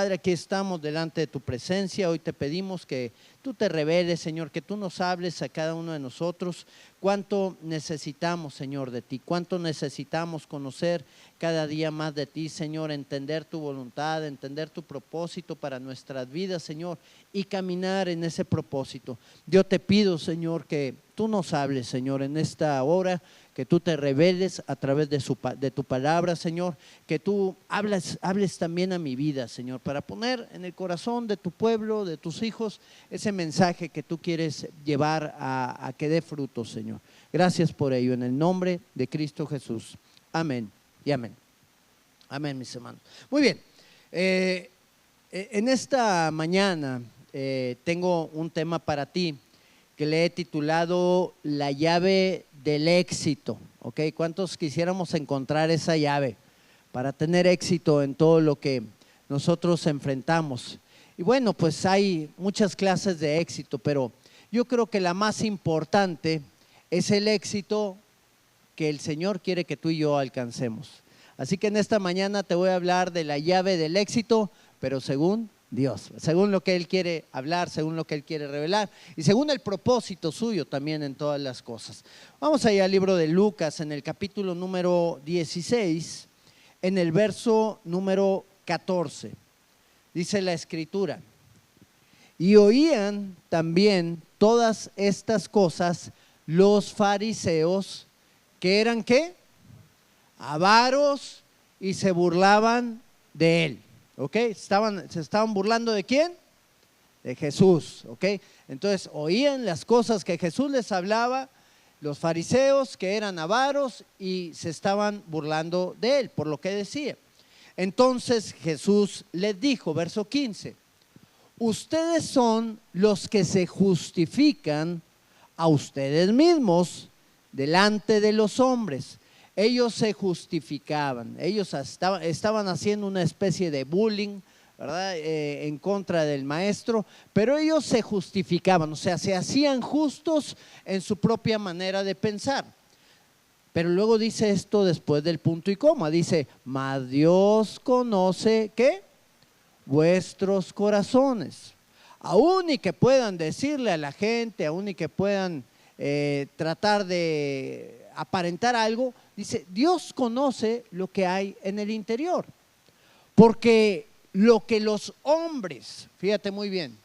Padre, aquí estamos delante de tu presencia. Hoy te pedimos que tú te reveles, Señor, que tú nos hables a cada uno de nosotros. Cuánto necesitamos, Señor, de ti, cuánto necesitamos conocer cada día más de ti, Señor, entender tu voluntad, entender tu propósito para nuestras vidas, Señor, y caminar en ese propósito. Yo te pido, Señor, que tú nos hables, Señor, en esta hora, que tú te reveles a través de tu palabra, Señor, que tú hables también a mi vida, Señor, para poner en el corazón de tu pueblo, de tus hijos, ese mensaje que tú quieres llevar a que dé fruto, Señor. Gracias por ello, en el nombre de Cristo Jesús. Amén y amén. Amén, mis hermanos. Muy bien, en esta mañana tengo un tema para ti que le he titulado La llave del éxito. ¿Ok? ¿Cuántos quisiéramos encontrar esa llave para tener éxito en todo lo que nosotros enfrentamos? Y bueno, pues hay muchas clases de éxito, pero yo creo que la más importante es el éxito que el Señor quiere que tú y yo alcancemos. Así que en esta mañana te voy a hablar de la llave del éxito, pero según Dios, según lo que Él quiere hablar, según lo que Él quiere revelar y según el propósito suyo también en todas las cosas. Vamos allá al libro de Lucas, en el capítulo número 16, en el verso número 14. Dice la Escritura: y oían también todas estas cosas los fariseos, que eran ¿qué? Avaros, y se burlaban de él. ¿Ok? Se estaban burlando ¿de quién? De Jesús. ¿Ok? Entonces oían las cosas que Jesús les hablaba, los fariseos que eran avaros, y se estaban burlando de él por lo que decía. Entonces Jesús les dijo, verso 15: ustedes son los que se justifican a ustedes mismos delante de los hombres. Ellos se justificaban, ellos estaban haciendo una especie de bullying, ¿verdad? En contra del maestro, pero ellos se justificaban, o sea, se hacían justos en su propia manera de pensar. Pero luego dice esto después del punto y coma, dice: mas Dios conoce ¿qué? Vuestros corazones. Aún y que puedan decirle a la gente, aún y que puedan tratar de aparentar algo, dice, Dios conoce lo que hay en el interior. Porque lo que los hombres, fíjate muy bien,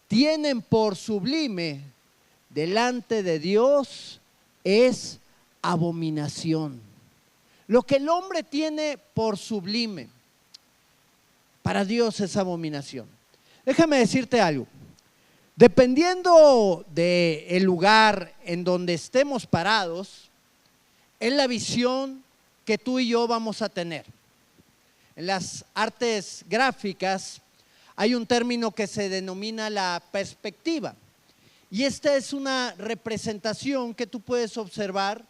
tienen por sublime delante de Dios es abominación. Lo que el hombre tiene por sublime, para Dios es abominación. Déjame decirte algo. Dependiendo del lugar en donde estemos parados, es la visión que tú y yo vamos a tener. En las artes gráficas hay un término que se denomina la perspectiva. Y esta es una representación que tú puedes observar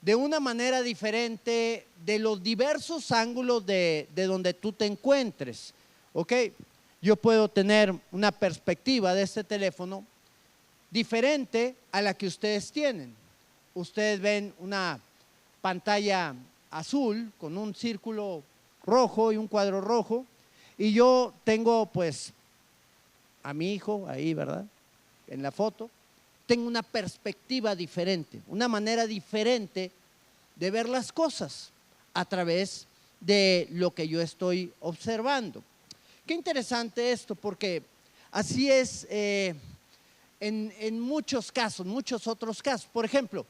de una manera diferente de los diversos ángulos de donde tú te encuentres. ¿Ok? Yo puedo tener una perspectiva de este teléfono diferente a la que ustedes tienen. Ustedes ven una pantalla azul con un círculo rojo y un cuadro rojo, y yo tengo pues a mi hijo ahí, ¿verdad? En la foto. Tengo una perspectiva diferente, una manera diferente de ver las cosas a través de lo que yo estoy observando. Qué interesante esto, porque así es en muchos casos, muchos otros casos. Por ejemplo,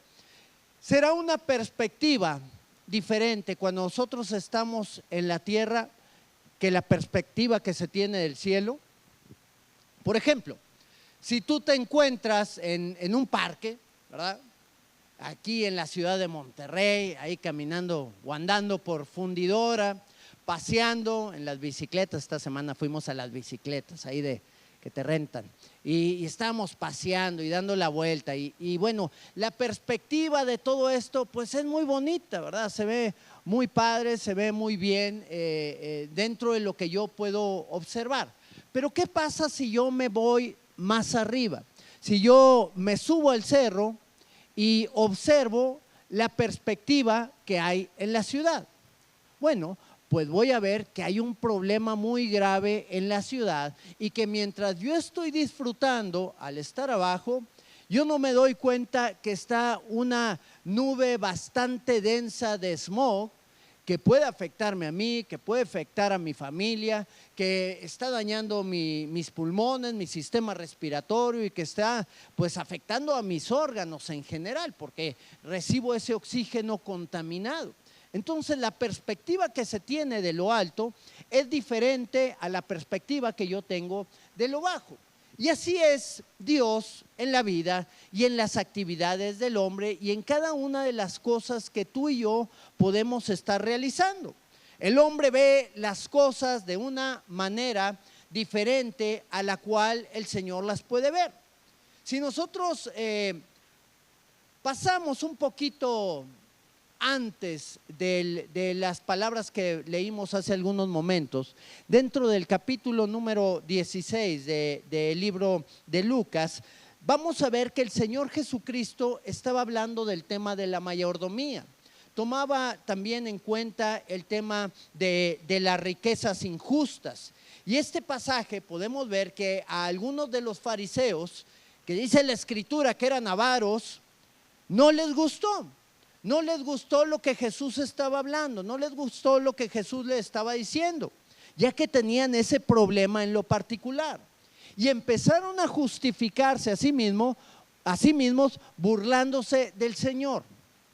será una perspectiva diferente cuando nosotros estamos en la tierra que la perspectiva que se tiene del cielo. Por ejemplo, si tú te encuentras en un parque, ¿verdad? Aquí en la ciudad de Monterrey, ahí caminando o andando por Fundidora, paseando en las bicicletas. Esta semana fuimos a las bicicletas ahí que te rentan, y estábamos paseando y dando la vuelta, y bueno, la perspectiva de todo esto pues es muy bonita, ¿verdad? Se ve muy padre, se ve muy bien dentro de lo que yo puedo observar. Pero ¿qué pasa si yo me voy más arriba? Si yo me subo al cerro y observo la perspectiva que hay en la ciudad. Bueno, pues voy a ver que hay un problema muy grave en la ciudad y que mientras yo estoy disfrutando al estar abajo, yo no me doy cuenta que está una nube bastante densa de smog que puede afectarme a mí, que puede afectar a mi familia, que está dañando mis pulmones, mi sistema respiratorio y que está pues afectando a mis órganos en general porque recibo ese oxígeno contaminado. Entonces la perspectiva que se tiene de lo alto es diferente a la perspectiva que yo tengo de lo bajo. Y así es Dios en la vida y en las actividades del hombre y en cada una de las cosas que tú y yo podemos estar realizando. El hombre ve las cosas de una manera diferente a la cual el Señor las puede ver. Si nosotros pasamos un poquito antes de las palabras que leímos hace algunos momentos, dentro del capítulo número 16 del libro de Lucas, vamos a ver que el Señor Jesucristo estaba hablando del tema de la mayordomía. Tomaba también en cuenta el tema de las riquezas injustas. Y este pasaje podemos ver que a algunos de los fariseos, que dice la Escritura que eran avaros, no les gustó. No les gustó lo que Jesús estaba hablando, no les gustó lo que Jesús les estaba diciendo, ya que tenían ese problema en lo particular. Y empezaron a justificarse a sí mismos burlándose del Señor.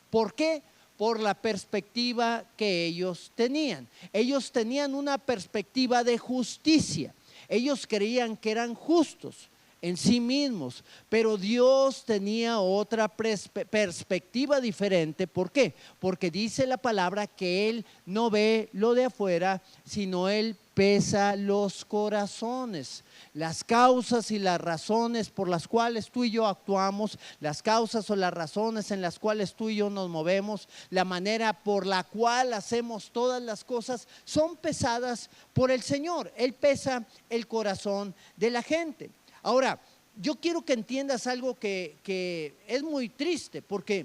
¿Por qué? Por la perspectiva que ellos tenían. Ellos tenían una perspectiva de justicia. Ellos creían que eran justos en sí mismos, pero Dios tenía otra perspectiva diferente. ¿Por qué? Porque dice la palabra que Él no ve lo de afuera, sino Él pesa los corazones, las causas y las razones por las cuales tú y yo actuamos, las causas o las razones en las cuales tú y yo nos movemos, la manera por la cual hacemos todas las cosas son pesadas por el Señor. Él pesa el corazón de la gente. Ahora, yo quiero que entiendas algo que es muy triste, porque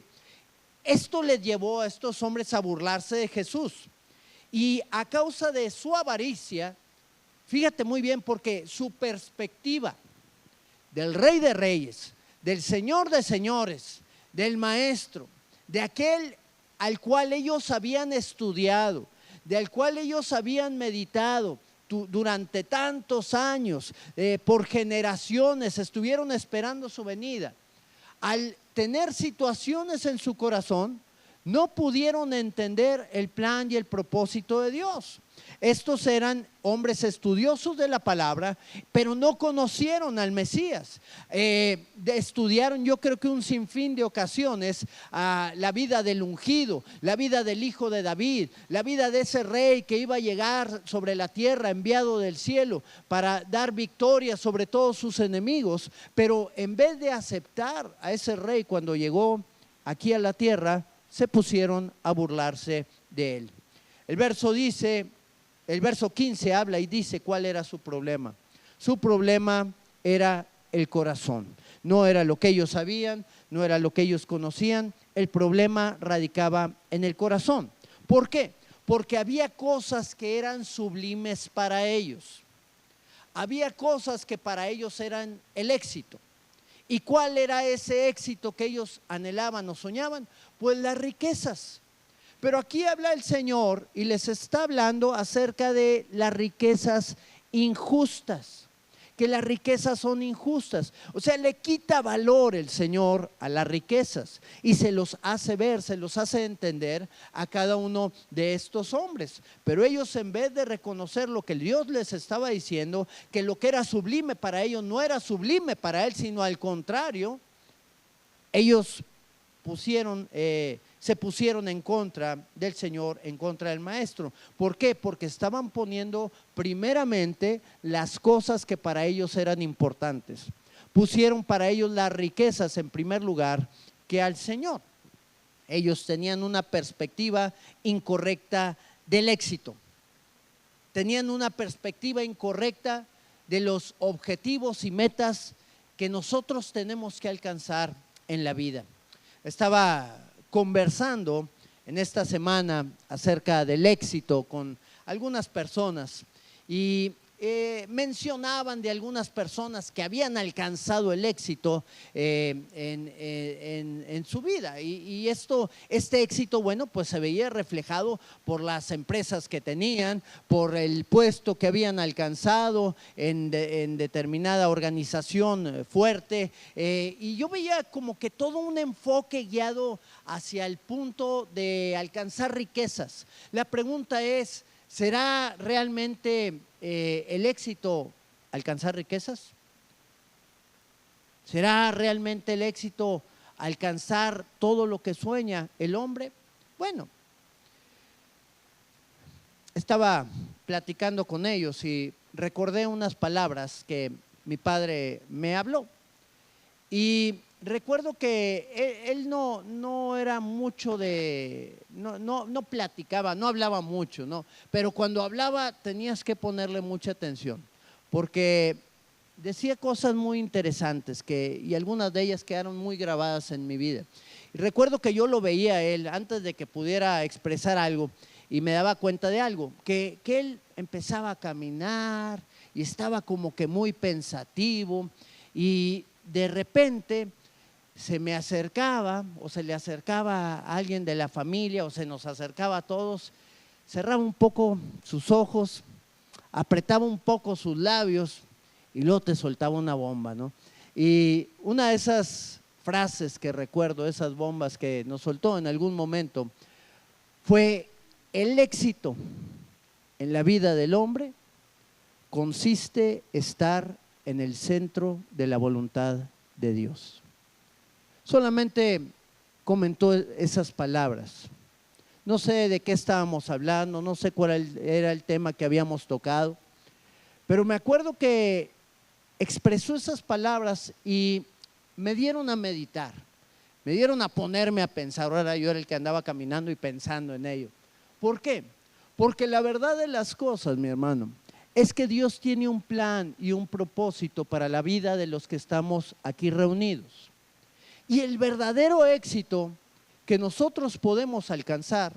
esto les llevó a estos hombres a burlarse de Jesús. Y a causa de su avaricia, fíjate muy bien, porque su perspectiva del Rey de Reyes, del Señor de Señores, del Maestro, de aquel al cual ellos habían estudiado, del cual ellos habían meditado durante tantos años, por generaciones estuvieron esperando su venida. Al tener situaciones en su corazón, no pudieron entender el plan y el propósito de Dios. Estos eran hombres estudiosos de la palabra, pero no conocieron al Mesías. Estudiaron, yo creo que un sinfín de ocasiones, la vida del ungido, la vida del hijo de David, la vida de ese rey que iba a llegar sobre la tierra, enviado del cielo para dar victoria sobre todos sus enemigos. Pero en vez de aceptar a ese rey cuando llegó aquí a la tierra, se pusieron a burlarse de él. El verso 15 habla y dice cuál era su problema. Su problema era el corazón. No era lo que ellos sabían, no era lo que ellos conocían. El problema radicaba en el corazón. ¿Por qué? Porque había cosas que eran sublimes para ellos. Había cosas que para ellos eran el éxito. ¿Y cuál era ese éxito que ellos anhelaban o soñaban? Pues las riquezas. Pero aquí habla el Señor y les está hablando acerca de las riquezas injustas, que las riquezas son injustas. O sea, le quita valor el Señor a las riquezas y se los hace ver, se los hace entender a cada uno de estos hombres. Pero ellos, en vez de reconocer lo que Dios les estaba diciendo, que lo que era sublime para ellos no era sublime para Él, sino al contrario, ellos se pusieron en contra del Señor, en contra del Maestro. ¿Por qué? Porque estaban poniendo primeramente las cosas que para ellos eran importantes. Pusieron para ellos las riquezas en primer lugar que al Señor. Ellos tenían una perspectiva incorrecta del éxito. Tenían una perspectiva incorrecta de los objetivos y metas que nosotros tenemos que alcanzar en la vida. Estaba conversando en esta semana acerca del éxito con algunas personas y mencionaban de algunas personas que habían alcanzado el éxito en su vida y este éxito, bueno, pues se veía reflejado por las empresas que tenían, por el puesto que habían alcanzado en determinada organización fuerte y yo veía como que todo un enfoque guiado hacia el punto de alcanzar riquezas. La pregunta es, ¿será realmente el éxito alcanzar riquezas? ¿Será realmente el éxito alcanzar todo lo que sueña el hombre? Bueno, estaba platicando con ellos y recordé unas palabras que mi padre me habló. Y recuerdo que él no era mucho no platicaba, no hablaba mucho, ¿no? Pero cuando hablaba tenías que ponerle mucha atención, porque decía cosas muy interesantes y algunas de ellas quedaron muy grabadas en mi vida. Y recuerdo que yo lo veía a él antes de que pudiera expresar algo y me daba cuenta de algo, que él empezaba a caminar y estaba como que muy pensativo y de repente se me acercaba o se le acercaba a alguien de la familia o se nos acercaba a todos, cerraba un poco sus ojos, apretaba un poco sus labios y luego te soltaba una bomba, ¿no? Y una de esas frases que recuerdo, esas bombas que nos soltó en algún momento, fue: el éxito en la vida del hombre consiste en estar en el centro de la voluntad de Dios. Solamente comentó esas palabras. No sé de qué estábamos hablando, no sé cuál era el tema que habíamos tocado, pero me acuerdo que expresó esas palabras y me dieron a meditar, me dieron a ponerme a pensar. Ahora yo era el que andaba caminando y pensando en ello. ¿Por qué? Porque la verdad de las cosas, mi hermano, es que Dios tiene un plan y un propósito para la vida de los que estamos aquí reunidos. Y el verdadero éxito que nosotros podemos alcanzar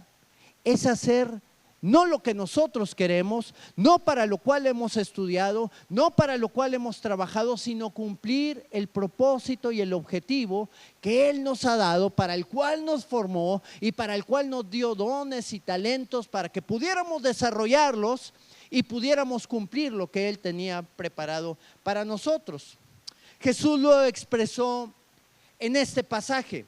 es hacer no lo que nosotros queremos, no para lo cual hemos estudiado, no para lo cual hemos trabajado, sino cumplir el propósito y el objetivo que Él nos ha dado, para el cual nos formó y para el cual nos dio dones y talentos para que pudiéramos desarrollarlos y pudiéramos cumplir lo que Él tenía preparado para nosotros. Jesús lo expresó en este pasaje: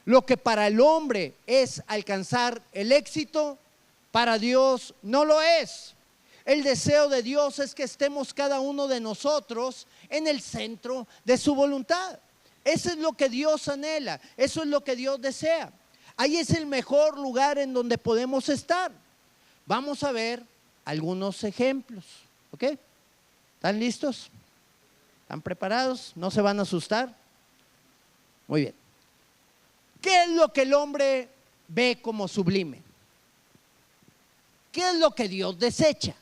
lo que para el hombre es alcanzar el éxito, para Dios no lo es. El deseo de Dios es que estemos cada uno de nosotros en el centro de su voluntad. Eso es lo que Dios anhela, eso es lo que Dios desea. Ahí es el mejor lugar en donde podemos estar. Vamos a ver algunos ejemplos, ¿ok? ¿Están listos? ¿Están preparados? ¿No se van a asustar? Muy bien. ¿Qué es lo que el hombre ve como sublime? ¿Qué es lo que Dios desecha?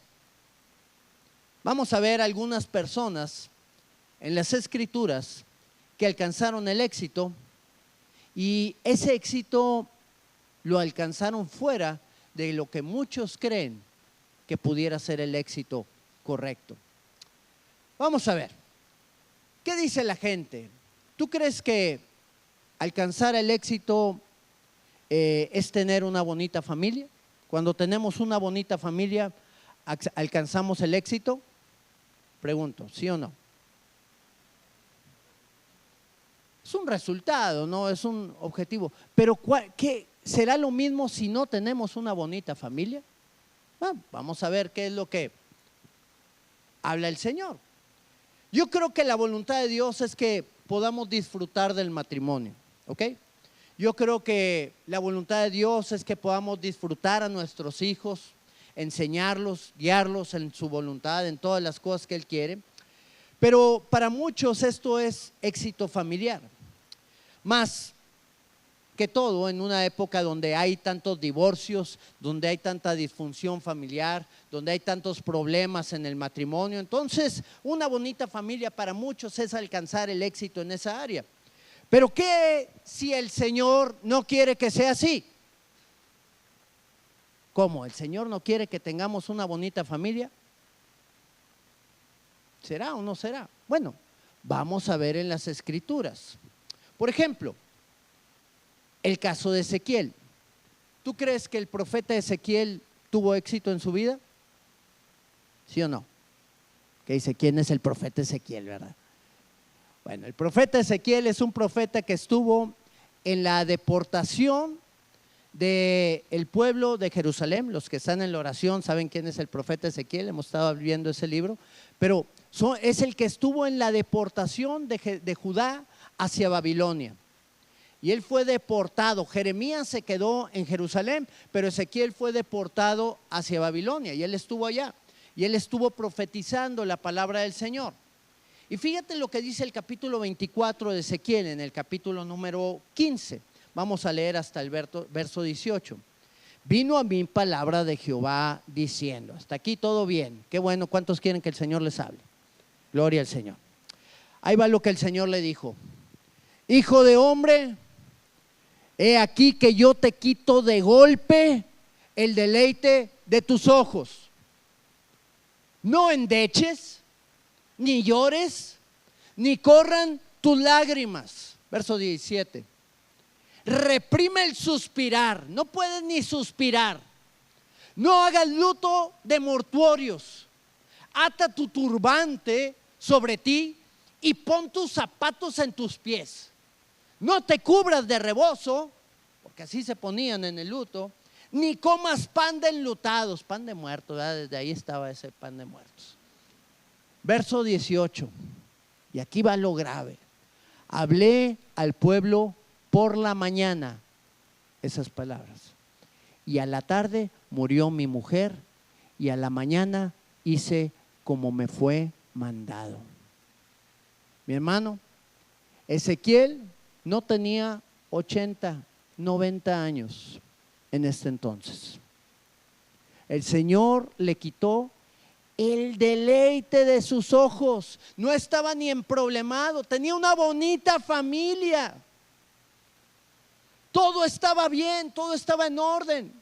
Vamos a ver algunas personas en las Escrituras que alcanzaron el éxito y ese éxito lo alcanzaron fuera de lo que muchos creen que pudiera ser el éxito correcto. Vamos a ver, ¿qué dice la gente? ¿Tú crees que alcanzar el éxito es tener una bonita familia? Cuando tenemos una bonita familia, ¿alcanzamos el éxito? Pregunto, ¿sí o no? Es un resultado, no es un objetivo. Pero ¿qué será lo mismo si no tenemos una bonita familia? Vamos a ver qué es lo que habla el Señor. Yo creo que la voluntad de Dios es que podamos disfrutar del matrimonio, ¿ok? Yo creo que la voluntad de Dios es que podamos disfrutar a nuestros hijos, enseñarlos, guiarlos en su voluntad, en todas las cosas que Él quiere. Pero para muchos esto es éxito familiar. Más que todo en una época donde hay tantos divorcios, donde hay tanta disfunción familiar, donde hay tantos problemas en el matrimonio. Entonces, una bonita familia para muchos es alcanzar el éxito en esa área. Pero ¿qué si el Señor no quiere que sea así? ¿Cómo? ¿El Señor no quiere que tengamos una bonita familia? ¿Será o no será? Bueno, vamos a ver en las Escrituras. Por ejemplo, el caso de Ezequiel. ¿Tú crees que el profeta Ezequiel tuvo éxito en su vida? ¿Sí o no? Que dice, ¿quién es el profeta Ezequiel, verdad? Bueno, el profeta Ezequiel es un profeta que estuvo en la deportación del pueblo de Jerusalén. Los que están en la oración saben quién es el profeta Ezequiel, hemos estado viendo ese libro, pero es el que estuvo en la deportación de Judá hacia Babilonia. Y él fue deportado. Jeremías se quedó en Jerusalén, pero Ezequiel fue deportado hacia Babilonia y él estuvo allá. Y él estuvo profetizando la palabra del Señor. Y fíjate lo que dice el capítulo 24 de Ezequiel, en el capítulo número 15. Vamos a leer hasta el verso 18. Vino a mí palabra de Jehová diciendo. Hasta aquí todo bien. Qué bueno, ¿cuántos quieren que el Señor les hable? Gloria al Señor. Ahí va lo que el Señor le dijo. Hijo de hombre, he aquí que yo te quito de golpe el deleite de tus ojos. No endeches, ni llores, ni corran tus lágrimas. Verso 17. Reprime el suspirar, no puedes ni suspirar. No hagas luto de mortuorios. Ata tu turbante sobre ti y pon tus zapatos en tus pies. No te cubras de rebozo, porque así se ponían en el luto, ni comas pan de enlutados, pan de muertos, ¿verdad? Desde ahí estaba ese pan de muertos. Verso 18, y aquí va lo grave. Hablé al pueblo por la mañana esas palabras, y a la tarde murió mi mujer, y a la mañana hice como me fue mandado. Mi hermano, Ezequiel no tenía 80, 90 años en este entonces. El Señor le quitó el deleite de sus ojos. No estaba ni emproblemado, tenía una bonita familia. Todo estaba bien, todo estaba en orden.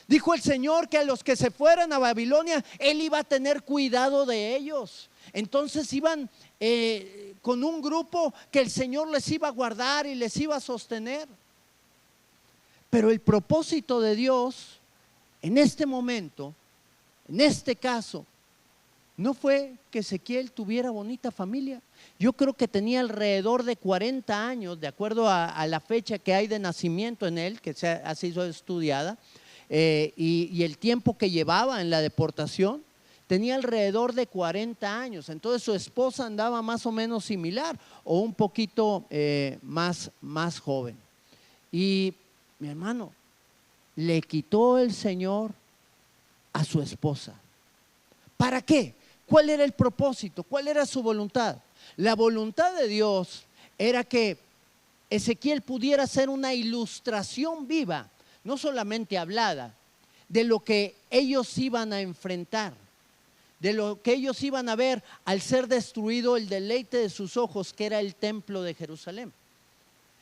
Dijo el Señor que a los que se fueran a Babilonia, Él iba a tener cuidado de ellos. Entonces iban con un grupo que el Señor les iba a guardar y les iba a sostener. Pero el propósito de Dios en este momento, en este caso, no fue que Ezequiel tuviera bonita familia. Yo creo que tenía alrededor de 40 años, de acuerdo a la fecha que hay de nacimiento en él, que ha sido estudiada, y el tiempo que llevaba en la deportación. Tenía alrededor de 40 años, entonces su esposa andaba más o menos similar o un poquito más joven. Y mi hermano, le quitó el Señor a su esposa. ¿Para qué? ¿Cuál era el propósito? ¿Cuál era su voluntad? La voluntad de Dios era que Ezequiel pudiera ser una ilustración viva, no solamente hablada, de lo que ellos iban a enfrentar, de lo que ellos iban a ver al ser destruido el deleite de sus ojos, que era el templo de Jerusalén.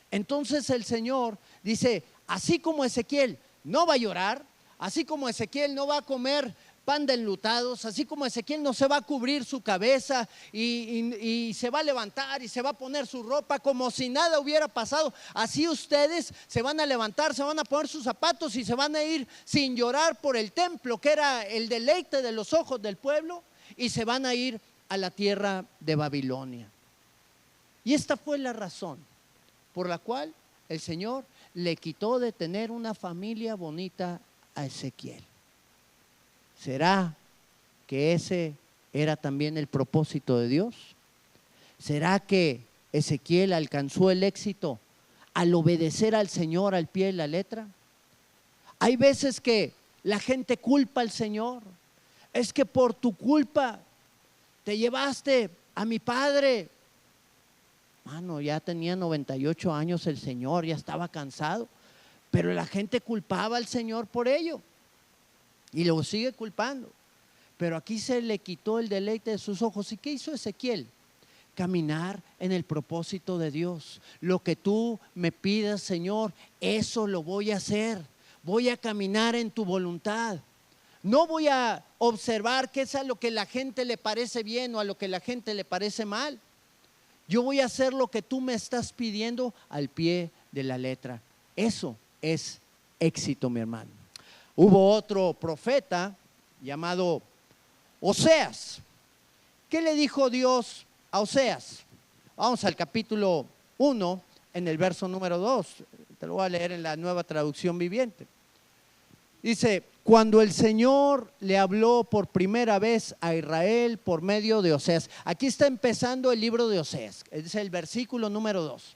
Entonces el Señor dice, así como Ezequiel no va a llorar, así como Ezequiel no va a comer pan de enlutados, así como Ezequiel no se va a cubrir su cabeza y se va a levantar y se va a poner su ropa como si nada hubiera pasado, así ustedes se van a levantar, se van a poner sus zapatos y se van a ir sin llorar por el templo, que era el deleite de los ojos del pueblo, y se van a ir a la tierra de Babilonia. Y esta fue la razón por la cual el Señor le quitó de tener una familia bonita a Ezequiel. ¿Será que ese era también el propósito de Dios? ¿Será que Ezequiel alcanzó el éxito al obedecer al Señor al pie de la letra? Hay veces que la gente culpa al Señor. Es que por tu culpa te llevaste a mi padre. Mano, ya tenía 98 años el Señor, ya estaba cansado, pero la gente culpaba al Señor por ello y lo sigue culpando. Pero aquí se le quitó el deleite de sus ojos. ¿Y qué hizo Ezequiel? Caminar en el propósito de Dios. Lo que tú me pidas, Señor, eso lo voy a hacer. voy a caminar en tu voluntad. No voy a observar qué es a lo que la gente le parece bien o a lo que la gente le parece mal. Yo voy a hacer lo que tú me estás pidiendo al pie de la letra. Eso es éxito, mi hermano. Hubo otro profeta llamado Oseas. ¿Qué le dijo Dios a Oseas? Vamos al capítulo 1, en el verso número 2. Te lo voy a leer en la Nueva Traducción Viviente. Dice: cuando el Señor le habló por primera vez a Israel por medio de Oseas. Aquí está empezando el libro de Oseas, es el versículo número 2.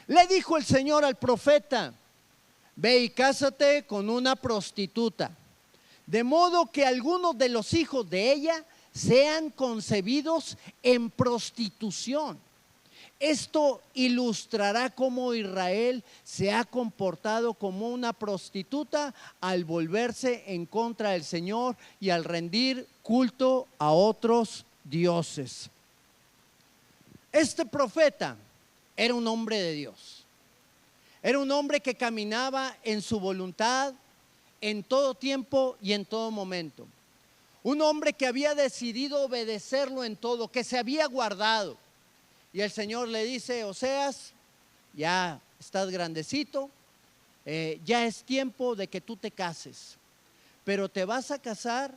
Le dijo el Señor al profeta: ve y cásate con una prostituta, de modo que algunos de los hijos de ella sean concebidos en prostitución. Esto ilustrará cómo Israel se ha comportado como una prostituta al volverse en contra del Señor y al rendir culto a otros dioses. Este profeta era un hombre de Dios. Era un hombre que caminaba en su voluntad en todo tiempo y en todo momento. Un hombre que había decidido obedecerlo en todo, que se había guardado. Y el Señor le dice: Oseas, ya estás grandecito, ya es tiempo de que tú te cases, pero te vas a casar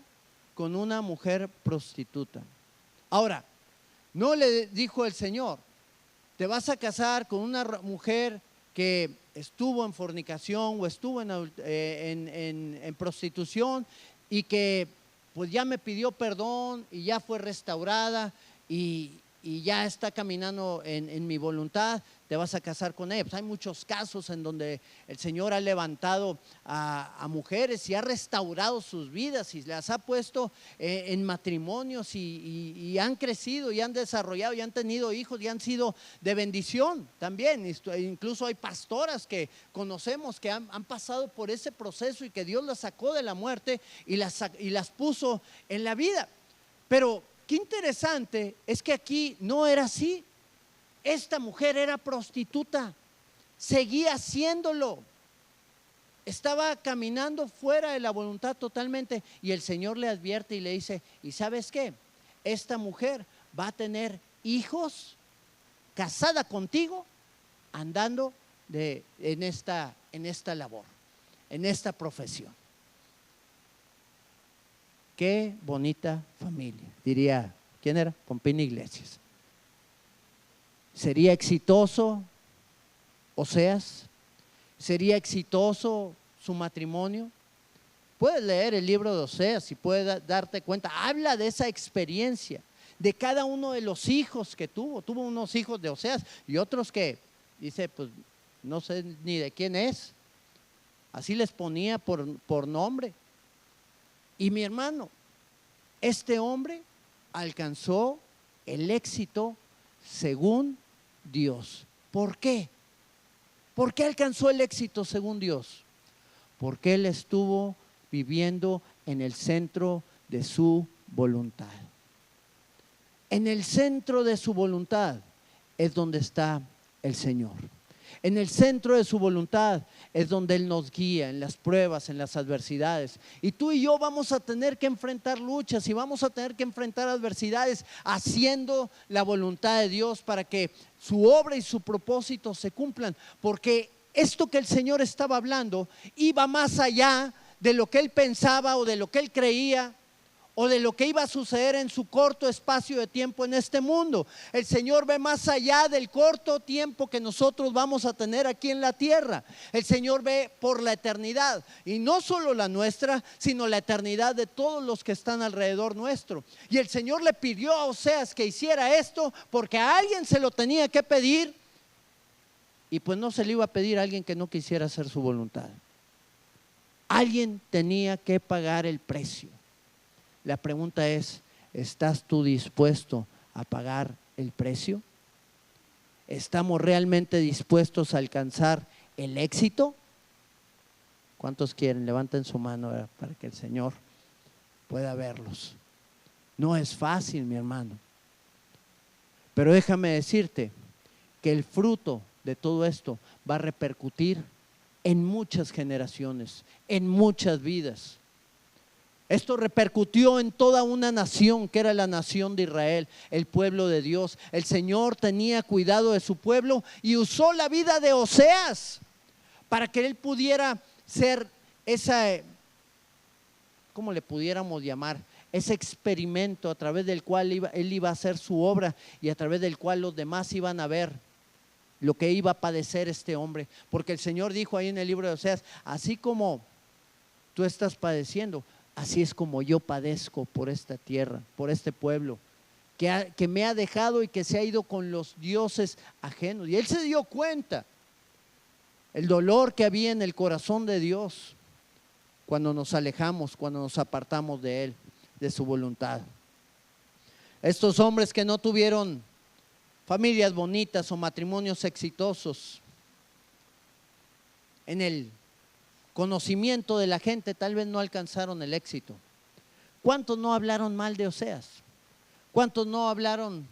con una mujer prostituta. Ahora, no le dijo el Señor: te vas a casar con una mujer que estuvo en fornicación o estuvo en prostitución y que pues ya me pidió perdón y ya fue restaurada y ya está caminando en mi voluntad, te vas a casar con ella. Pues hay muchos casos en donde el Señor ha levantado a mujeres y ha restaurado sus vidas y las ha puesto en matrimonios y han crecido y han desarrollado y han tenido hijos y han sido de bendición también. Incluso hay pastoras que conocemos que han pasado por ese proceso y que Dios las sacó de la muerte y las puso en la vida. Pero qué interesante es que aquí no era así. Esta mujer era prostituta, seguía haciéndolo, estaba caminando fuera de la voluntad totalmente. Y el Señor le advierte y le dice: ¿y sabes qué? Esta mujer va a tener hijos casada contigo, andando en esta labor, en esta profesión. Qué bonita familia, diría, ¿quién era? Pompín Iglesias. ¿Sería exitoso Oseas? ¿Sería exitoso su matrimonio? Puedes leer el libro de Oseas y puedes darte cuenta. Habla de esa experiencia, de cada uno de los hijos que tuvo. Tuvo unos hijos de Oseas y otros que dice, pues no sé ni de quién es. Así les ponía por nombre. Y mi hermano, este hombre alcanzó el éxito según Dios. ¿Por qué? ¿Por qué alcanzó el éxito según Dios? Porque él estuvo viviendo en el centro de su voluntad. En el centro de su voluntad es donde está el Señor. En el centro de su voluntad es donde Él nos guía en las pruebas, en las adversidades. Y tú y yo vamos a tener que enfrentar luchas y vamos a tener que enfrentar adversidades haciendo la voluntad de Dios para que su obra y su propósito se cumplan. Porque esto que el Señor estaba hablando iba más allá de lo que Él pensaba o de lo que Él creía o de lo que iba a suceder en su corto espacio de tiempo en este mundo. El Señor ve más allá del corto tiempo que nosotros vamos a tener aquí en la tierra. El Señor ve por la eternidad, y no solo la nuestra, sino la eternidad de todos los que están alrededor nuestro. Y el Señor le pidió a Oseas que hiciera esto porque a alguien se lo tenía que pedir, y pues no se le iba a pedir a alguien que no quisiera hacer su voluntad. Alguien tenía que pagar el precio. La pregunta es: ¿estás tú dispuesto a pagar el precio? ¿Estamos realmente dispuestos a alcanzar el éxito? ¿Cuántos quieren? Levanten su mano para que el Señor pueda verlos. No es fácil, mi hermano. Pero déjame decirte que el fruto de todo esto va a repercutir en muchas generaciones, en muchas vidas. Esto repercutió en toda una nación que era la nación de Israel, el pueblo de Dios. El Señor tenía cuidado de su pueblo y usó la vida de Oseas para que él pudiera ser esa, ¿cómo le pudiéramos llamar? Ese experimento a través del cual él iba a hacer su obra y a través del cual los demás iban a ver lo que iba a padecer este hombre. Porque el Señor dijo ahí en el libro de Oseas, así como tú estás padeciendo, así es como yo padezco por esta tierra, por este pueblo, que me ha dejado y que se ha ido con los dioses ajenos. Y él se dio cuenta el dolor que había en el corazón de Dios cuando nos alejamos, cuando nos apartamos de Él, de su voluntad. Estos hombres que no tuvieron familias bonitas o matrimonios exitosos, en el conocimiento de la gente tal vez no alcanzaron el éxito. ¿Cuántos no hablaron mal de Oseas? ¿Cuántos no hablaron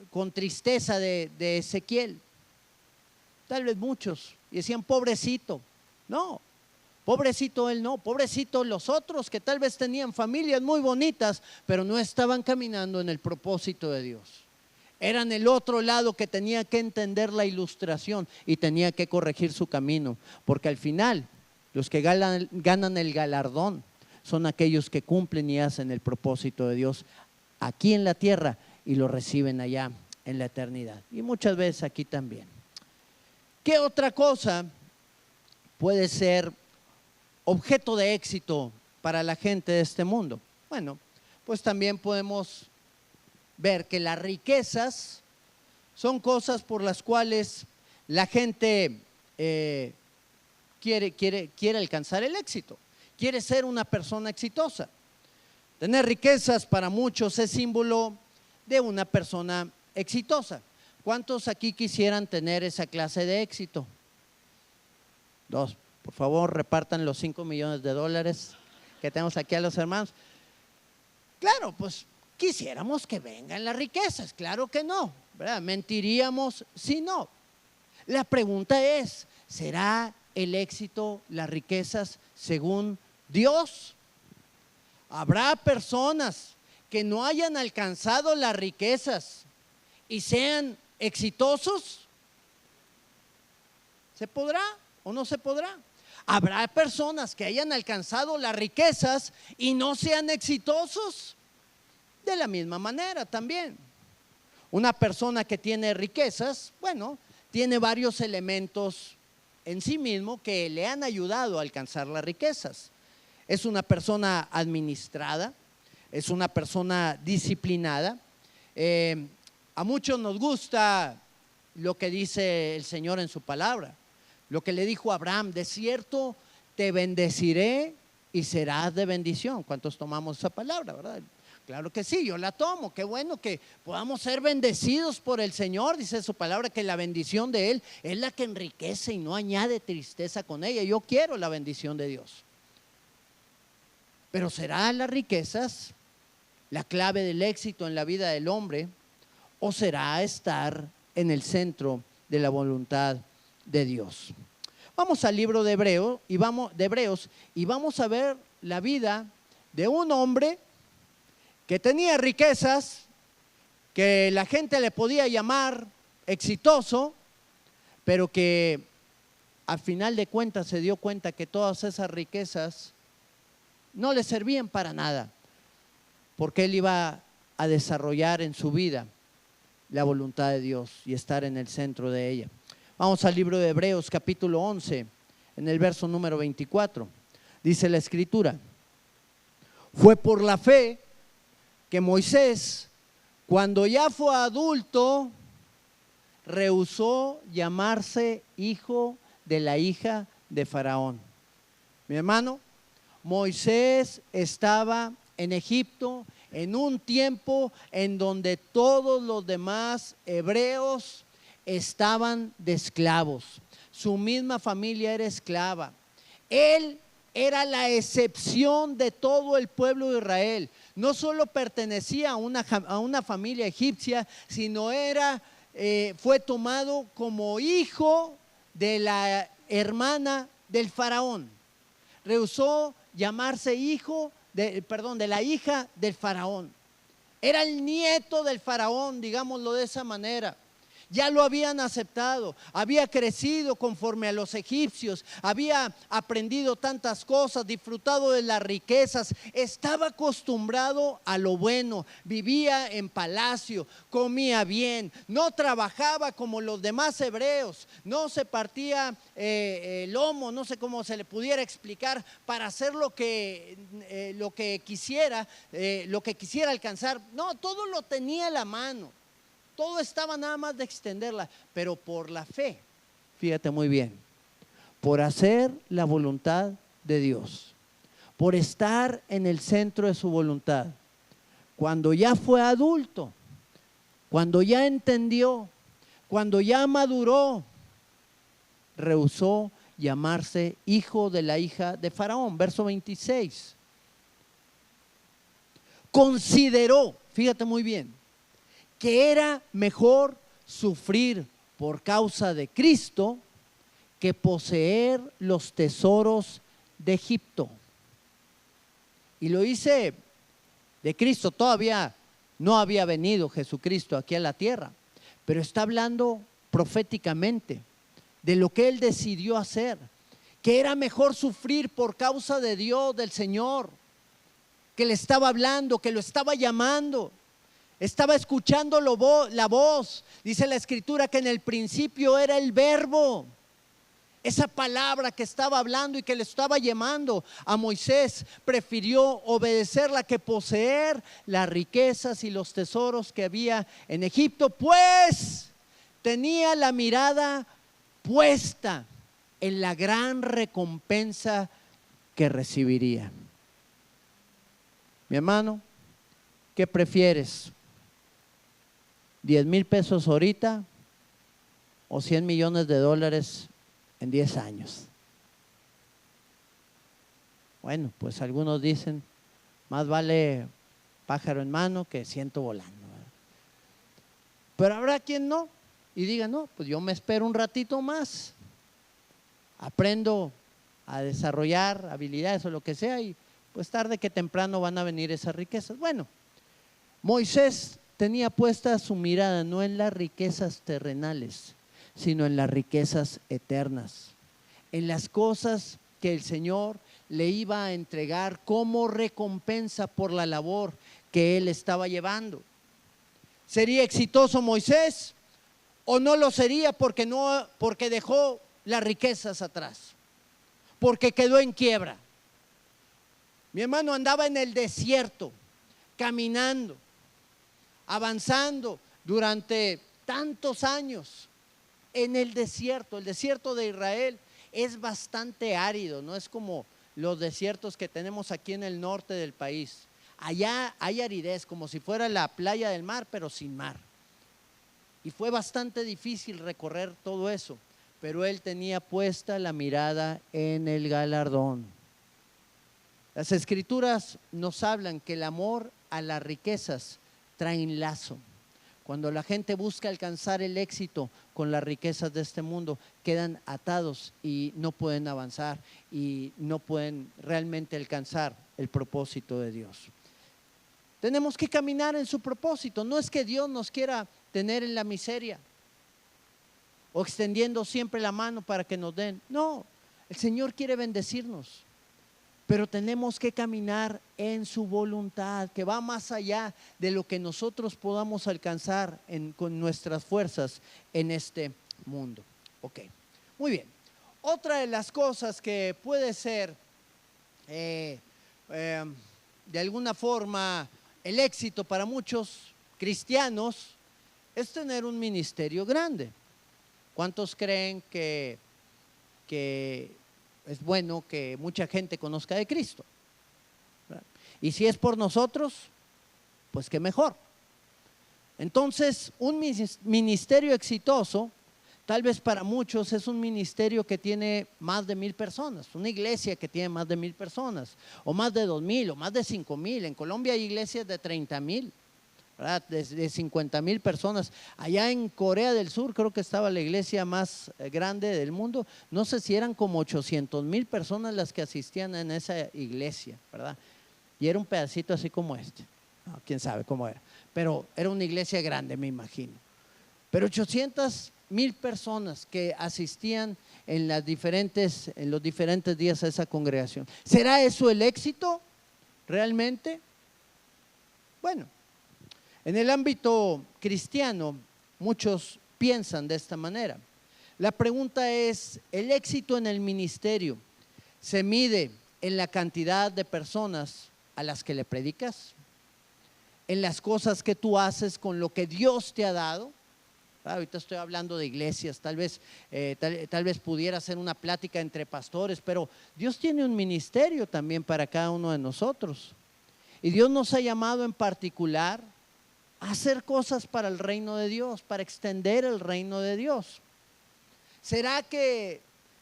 con tristeza de Ezequiel? Tal vez muchos, y decían pobrecito. No, pobrecito él no, pobrecito los otros que tal vez tenían familias muy bonitas, pero no estaban caminando en el propósito de Dios. Eran el otro lado que tenía que entender la ilustración y tenía que corregir su camino, porque al final los que ganan el galardón son aquellos que cumplen y hacen el propósito de Dios aquí en la tierra y lo reciben allá en la eternidad, y muchas veces aquí también. ¿Qué otra cosa puede ser objeto de éxito para la gente de este mundo? Bueno, pues también podemos ver que las riquezas son cosas por las cuales la gente quiere alcanzar el éxito, quiere ser una persona exitosa. Tener riquezas para muchos es símbolo de una persona exitosa. ¿Cuántos aquí quisieran tener esa clase de éxito? Dos. Por favor, repartan los 5 millones de dólares que tenemos aquí a los hermanos. Claro, pues quisiéramos que vengan las riquezas, claro que no, ¿verdad? Mentiríamos si no. La pregunta es, ¿será el éxito, las riquezas según Dios? ¿Habrá personas que no hayan alcanzado las riquezas y sean exitosos? ¿Se podrá o no se podrá? ¿Habrá personas que hayan alcanzado las riquezas y no sean exitosos? De la misma manera también. Una persona que tiene riquezas, bueno, tiene varios elementos en sí mismo que le han ayudado a alcanzar las riquezas. Es una persona administrada, es una persona disciplinada. A muchos nos gusta lo que dice el Señor en su palabra, lo que le dijo a Abraham: de cierto te bendeciré y serás de bendición. ¿Cuántos tomamos esa palabra, verdad? Claro que sí, yo la tomo. Qué bueno que podamos ser bendecidos por el Señor. Dice su palabra que la bendición de Él es la que enriquece y no añade tristeza con ella. Yo quiero la bendición de Dios. Pero ¿será las riquezas la clave del éxito en la vida del hombre, o será estar en el centro de la voluntad de Dios? Vamos al libro de Hebreos y vamos a ver la vida de un hombre que tenía riquezas, que la gente le podía llamar exitoso, pero que al final de cuentas se dio cuenta que todas esas riquezas no le servían para nada, porque él iba a desarrollar en su vida la voluntad de Dios y estar en el centro de ella. Vamos al libro de Hebreos capítulo 11, en el verso número 24. Dice la escritura: fue por la fe que Moisés, cuando ya fue adulto, rehusó llamarse hijo de la hija de Faraón. Mi hermano, Moisés estaba en Egipto en un tiempo en donde todos los demás hebreos estaban de esclavos. Su misma familia era esclava. Él era la excepción de todo el pueblo de Israel. No solo pertenecía a una familia egipcia, sino fue tomado como hijo de la hermana del faraón. Rehusó llamarse de la hija del faraón. Era el nieto del faraón, digámoslo de esa manera. Ya lo habían aceptado, había crecido conforme a los egipcios, había aprendido tantas cosas, disfrutado de las riquezas, estaba acostumbrado a lo bueno, vivía en palacio, comía bien, no trabajaba como los demás hebreos, no se partía el lomo, no sé cómo se le pudiera explicar, para hacer lo que quisiera alcanzar. No, todo lo tenía a la mano. Todo estaba nada más de extenderla, pero por la fe, fíjate muy bien, por hacer la voluntad de Dios, por estar en el centro de su voluntad. Cuando ya fue adulto, cuando ya entendió, cuando ya maduró, rehusó llamarse hijo de la hija de Faraón. Verso 26. Consideró, fíjate muy bien, que era mejor sufrir por causa de Cristo que poseer los tesoros de Egipto. Y lo hice de Cristo. Todavía no había venido Jesucristo aquí a la tierra, pero está hablando proféticamente de lo que Él decidió hacer, que era mejor sufrir por causa de Dios, del Señor, que le estaba hablando, que lo estaba llamando. Estaba escuchando la voz. Dice la Escritura que en el principio era el Verbo. Esa palabra que estaba hablando y que le estaba llamando a Moisés, prefirió obedecerla que poseer las riquezas y los tesoros que había en Egipto, pues tenía la mirada puesta en la gran recompensa que recibiría. Mi hermano, ¿qué prefieres? ¿10,000 pesos ahorita o 100 millones de dólares en 10 años? Bueno, pues algunos dicen, más vale pájaro en mano que ciento volando, ¿verdad? Pero habrá quien no y diga, no, pues yo me espero un ratito más, aprendo a desarrollar habilidades o lo que sea, y pues tarde que temprano van a venir esas riquezas. Bueno, Moisés tenía puesta su mirada no en las riquezas terrenales, sino en las riquezas eternas, en las cosas que el Señor le iba a entregar como recompensa por la labor que él estaba llevando. ¿Sería exitoso Moisés o no lo sería porque dejó las riquezas atrás? Porque quedó en quiebra. Mi hermano andaba en el desierto, caminando, avanzando durante tantos años en el desierto. El desierto de Israel es bastante árido, no es como los desiertos que tenemos aquí en el norte del país. Allá hay aridez, como si fuera la playa del mar, pero sin mar. Y fue bastante difícil recorrer todo eso, pero él tenía puesta la mirada en el galardón. Las Escrituras nos hablan que el amor a las riquezas traen lazo. Cuando la gente busca alcanzar el éxito con las riquezas de este mundo, quedan atados y no pueden avanzar y no pueden realmente alcanzar el propósito de Dios. Tenemos que caminar en su propósito. No es que Dios nos quiera tener en la miseria o extendiendo siempre la mano para que nos den. No, el Señor quiere bendecirnos. Pero tenemos que caminar en su voluntad, que va más allá de lo que nosotros podamos alcanzar con nuestras fuerzas en este mundo. Ok, muy bien. Otra de las cosas que puede ser de alguna forma el éxito para muchos cristianos es tener un ministerio grande. ¿Cuántos creen que es bueno que mucha gente conozca de Cristo? Y si es por nosotros, pues qué mejor. Entonces, un ministerio exitoso, tal vez para muchos es un ministerio que tiene más de 1,000 personas, una iglesia que tiene más de 1,000 personas, o más de 2,000, o más de 5,000. En Colombia hay iglesias de 30,000, ¿verdad? De 50,000 personas. Allá en Corea del Sur creo que estaba la iglesia más grande del mundo. No sé si eran como 800,000 personas las que asistían en esa iglesia, ¿verdad? Y era un pedacito así como este. No, quién sabe cómo era, pero era una iglesia grande, me imagino. Pero 800,000 personas que asistían en los diferentes días a esa congregación. ¿Será eso el éxito realmente? Bueno, en el ámbito cristiano muchos piensan de esta manera. La pregunta es, ¿el éxito en el ministerio se mide en la cantidad de personas a las que le predicas? ¿En las cosas que tú haces con lo que Dios te ha dado? Ahorita estoy hablando de iglesias, tal vez pudiera ser una plática entre pastores, pero Dios tiene un ministerio también para cada uno de nosotros. Y Dios nos ha llamado en particular a hacer cosas para el reino de Dios, para extender el reino de Dios. ¿Será que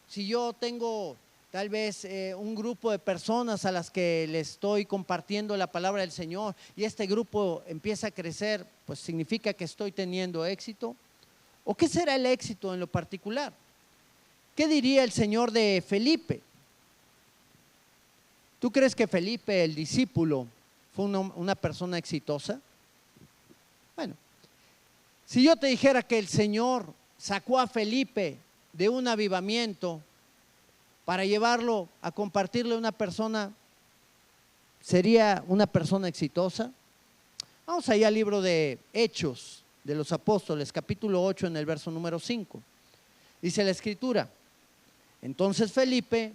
si yo tengo tal vez un grupo de personas a las que le estoy compartiendo la palabra del Señor y este grupo empieza a crecer, pues significa que estoy teniendo éxito? ¿O qué será el éxito en lo particular? ¿Qué diría el Señor de Felipe? ¿Tú crees que Felipe, el discípulo, fue una persona exitosa? Bueno, si yo te dijera que el Señor sacó a Felipe de un avivamiento para llevarlo a compartirle a una persona, ¿sería una persona exitosa? Vamos allá al libro de Hechos de los Apóstoles, capítulo 8, en el verso número 5. Dice la escritura: entonces Felipe,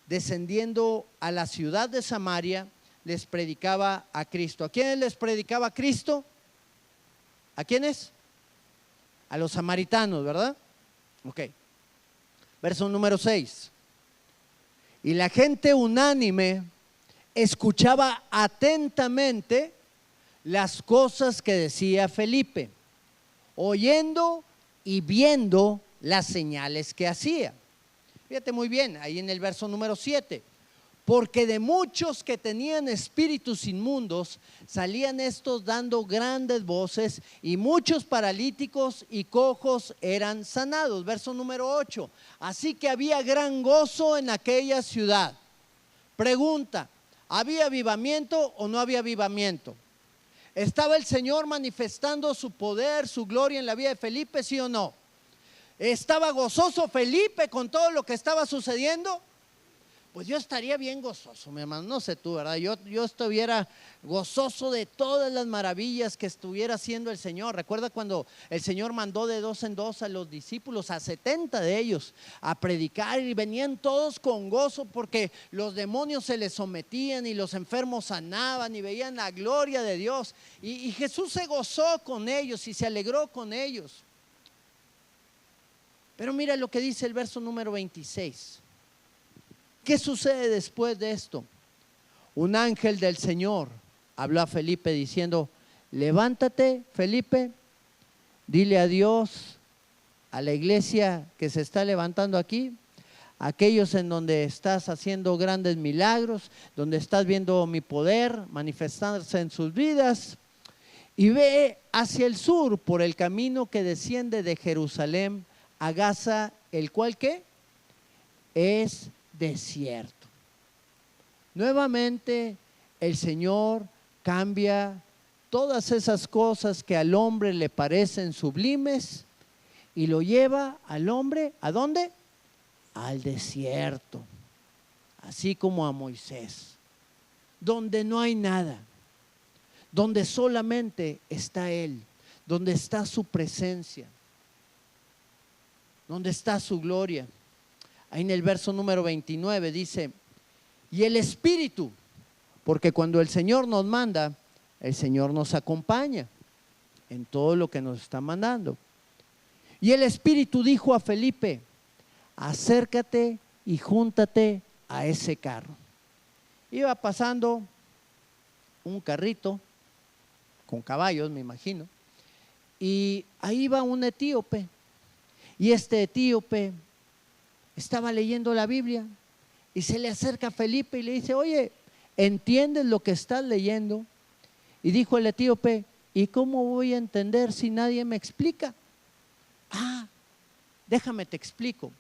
descendiendo a la ciudad de Samaria, les predicaba a Cristo. ¿A quiénes les predicaba Cristo? ¿A quiénes? A los samaritanos, ¿verdad? Ok. Verso número 6. Y la gente unánime escuchaba atentamente las cosas que decía Felipe, oyendo y viendo las señales que hacía. Fíjate muy bien, ahí en el verso número 7. Porque de muchos que tenían espíritus inmundos, salían estos dando grandes voces, y muchos paralíticos y cojos eran sanados. Verso número 8. Así que había gran gozo en aquella ciudad. Pregunta: ¿había avivamiento o no había avivamiento? ¿Estaba el Señor manifestando su poder, su gloria en la vida de Felipe, sí o no? ¿Estaba gozoso Felipe con todo lo que estaba sucediendo? Pues yo estaría bien gozoso, mi hermano, no sé tú, ¿verdad? Yo estuviera gozoso de todas las maravillas que estuviera haciendo el Señor. Recuerda cuando el Señor mandó de 2 en 2 a los discípulos, a 70 de ellos, a predicar, y venían todos con gozo porque los demonios se les sometían y los enfermos sanaban y veían la gloria de Dios. Y Jesús se gozó con ellos y se alegró con ellos. Pero mira lo que dice el verso número 26. ¿Qué sucede después de esto? Un ángel del Señor habló a Felipe diciendo: levántate, Felipe, dile a Dios, a la iglesia que se está levantando aquí, aquellos en donde estás haciendo grandes milagros, donde estás viendo mi poder manifestarse en sus vidas, y ve hacia el sur por el camino que desciende de Jerusalén a Gaza, el cual ¿qué? Es desierto. Nuevamente el Señor cambia todas esas cosas que al hombre le parecen sublimes y lo lleva al hombre, ¿a dónde? Al desierto, así como a Moisés, donde no hay nada, donde solamente está Él, donde está su presencia, donde está su gloria. Ahí en el verso número 29 dice: y el Espíritu, porque cuando el Señor nos manda, el Señor nos acompaña en todo lo que nos está mandando. Y el Espíritu dijo a Felipe: acércate y júntate a ese carro. Iba pasando un carrito con caballos, me imagino, y ahí va un etíope. Y este etíope estaba leyendo la Biblia y se le acerca a Felipe y le dice: oye, ¿entiendes lo que estás leyendo? Y dijo el etíope: ¿Y cómo voy a entender si nadie me explica? Ah, déjame te explico.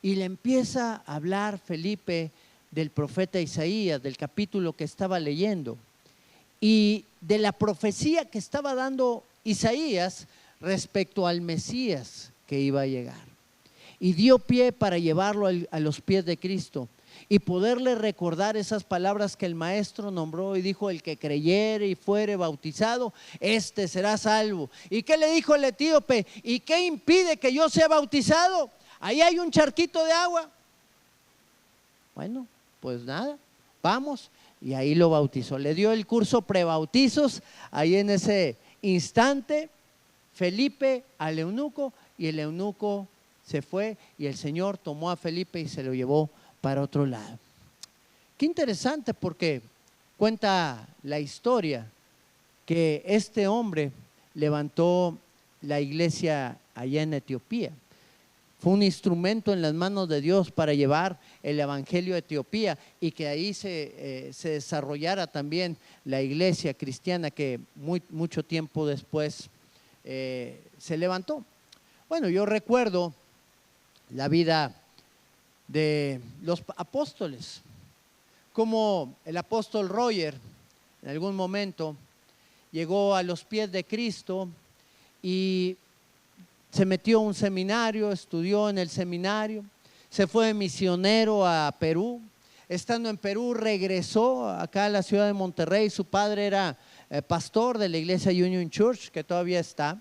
Y le empieza a hablar Felipe del profeta Isaías, del capítulo que estaba leyendo, y de la profecía que estaba dando Isaías respecto al Mesías que iba a llegar. Y dio pie para llevarlo a los pies de Cristo y poderle recordar esas palabras que el maestro nombró y dijo: el que creyere y fuere bautizado, este será salvo. ¿Y qué le dijo el etíope? ¿Y qué impide que yo sea bautizado? Ahí hay un charquito de agua. Bueno, pues nada, vamos. Y ahí lo bautizó, le dio el curso prebautizos. Ahí en ese instante Felipe al eunuco, y el eunuco se fue y el Señor tomó a Felipe y se lo llevó para otro lado. Qué interesante, porque cuenta la historia que este hombre levantó la iglesia allá en Etiopía. Fue un instrumento en las manos de Dios para llevar el evangelio a Etiopía, y que ahí se desarrollara también la iglesia cristiana que mucho tiempo después se levantó. Bueno, yo recuerdo la vida de los apóstoles, como el apóstol Roger en algún momento llegó a los pies de Cristo y se metió a un seminario, estudió en el seminario, se fue misionero a Perú. Estando en Perú regresó acá a la ciudad de Monterrey. Su padre era pastor de la iglesia Union Church, que todavía está.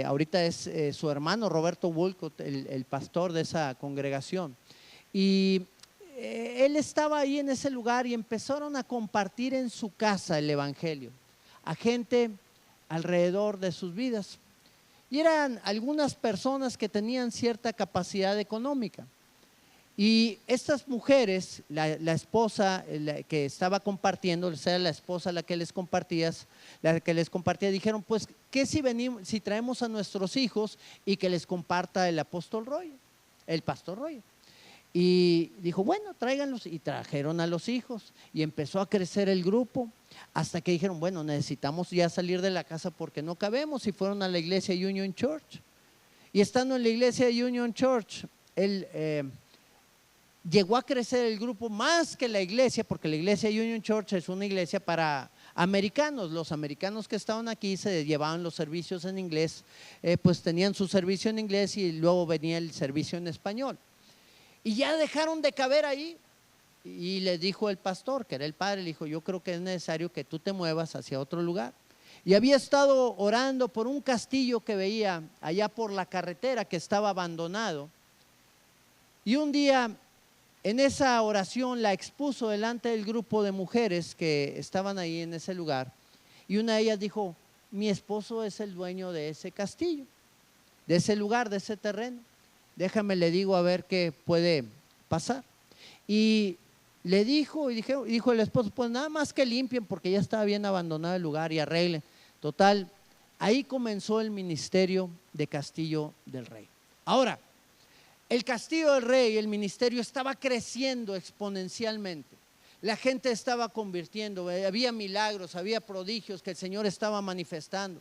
Ahorita es su hermano Roberto Wolcott, el pastor de esa congregación. Y él estaba ahí en ese lugar y empezaron a compartir en su casa el evangelio a gente alrededor de sus vidas. Y eran algunas personas que tenían cierta capacidad económica. Y estas mujeres, la esposa que estaba compartiendo, o sea, la esposa la que les compartía, dijeron: pues, ¿qué si traemos a nuestros hijos y que les comparta el apóstol Roy, el pastor Roy? Y dijo: bueno, tráiganlos. Y trajeron a los hijos y empezó a crecer el grupo, hasta que dijeron: bueno, necesitamos ya salir de la casa porque no cabemos. Y fueron a la iglesia Union Church. Y estando en la iglesia Union Church, él llegó a crecer el grupo más que la iglesia, porque la iglesia Union Church es una iglesia para americanos. Los americanos que estaban aquí se llevaban los servicios en inglés, pues tenían su servicio en inglés y luego venía el servicio en español. Y ya dejaron de caber ahí. Y le dijo el pastor, que era el padre, le dijo: yo creo que es necesario que tú te muevas hacia otro lugar. Y había estado orando por un castillo que veía allá por la carretera, que estaba abandonado. Y un día en esa oración la expuso delante del grupo de mujeres que estaban ahí en ese lugar. Y una de ellas dijo: mi esposo es el dueño de ese castillo, de ese lugar, de ese terreno. Déjame, le digo, a ver qué puede pasar. Y le dijo, y dijo el esposo: pues nada más que limpien, porque ya estaba bien abandonado el lugar, y arreglen. Total, ahí comenzó el ministerio de Castillo del Rey. Ahora, el Castillo del Rey, el ministerio estaba creciendo exponencialmente. La gente estaba convirtiendo, había milagros, había prodigios que el Señor estaba manifestando.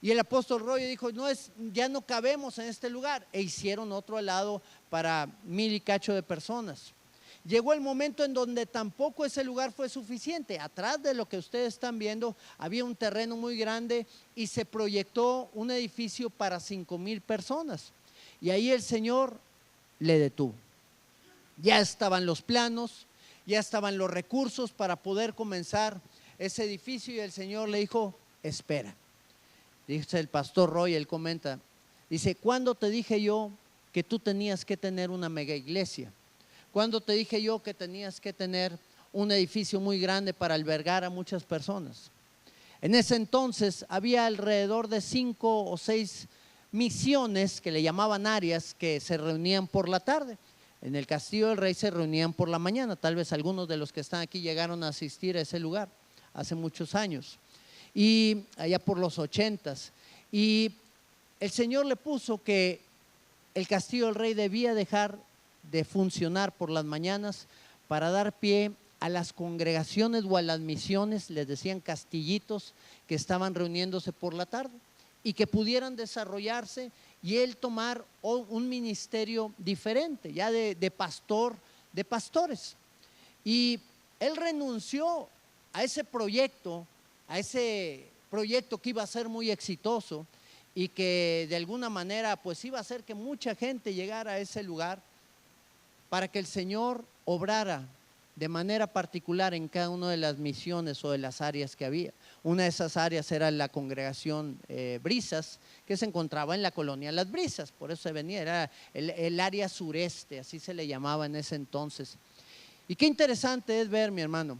Y el apóstol Roy dijo: ya no cabemos en este lugar. E hicieron otro al lado para 1000 y cacho de personas. Llegó el momento en donde tampoco ese lugar fue suficiente. Atrás de lo que ustedes están viendo había un terreno muy grande y se proyectó un edificio para 5000 personas. Y ahí el Señor le detuvo. Ya estaban los planos, ya estaban los recursos para poder comenzar ese edificio, y el Señor le dijo: espera. Dice el pastor Roy, él comenta, dice: ¿cuándo te dije yo que tú tenías que tener una mega iglesia? ¿Cuándo te dije yo que tenías que tener un edificio muy grande para albergar a muchas personas? En ese entonces había alrededor de 5 o 6 misiones, que le llamaban áreas, que se reunían por la tarde. En el Castillo del Rey se reunían por la mañana. Tal vez algunos de los que están aquí llegaron a asistir a ese lugar hace muchos años, y allá por los 80s. Y el Señor le puso que el Castillo del Rey debía dejar de funcionar por las mañanas para dar pie a las congregaciones o a las misiones, les decían castillitos, que estaban reuniéndose por la tarde y que pudieran desarrollarse y él tomar un ministerio diferente, ya de pastor, de pastores. Y él renunció a ese proyecto que iba a ser muy exitoso y que de alguna manera pues iba a hacer que mucha gente llegara a ese lugar para que el Señor obrara de manera particular en cada una de las misiones o de las áreas que había. Una de esas áreas era la congregación Brisas, que se encontraba en la colonia Las Brisas, por eso se venía, era el área sureste, así se le llamaba en ese entonces. Y qué interesante es ver, mi hermano,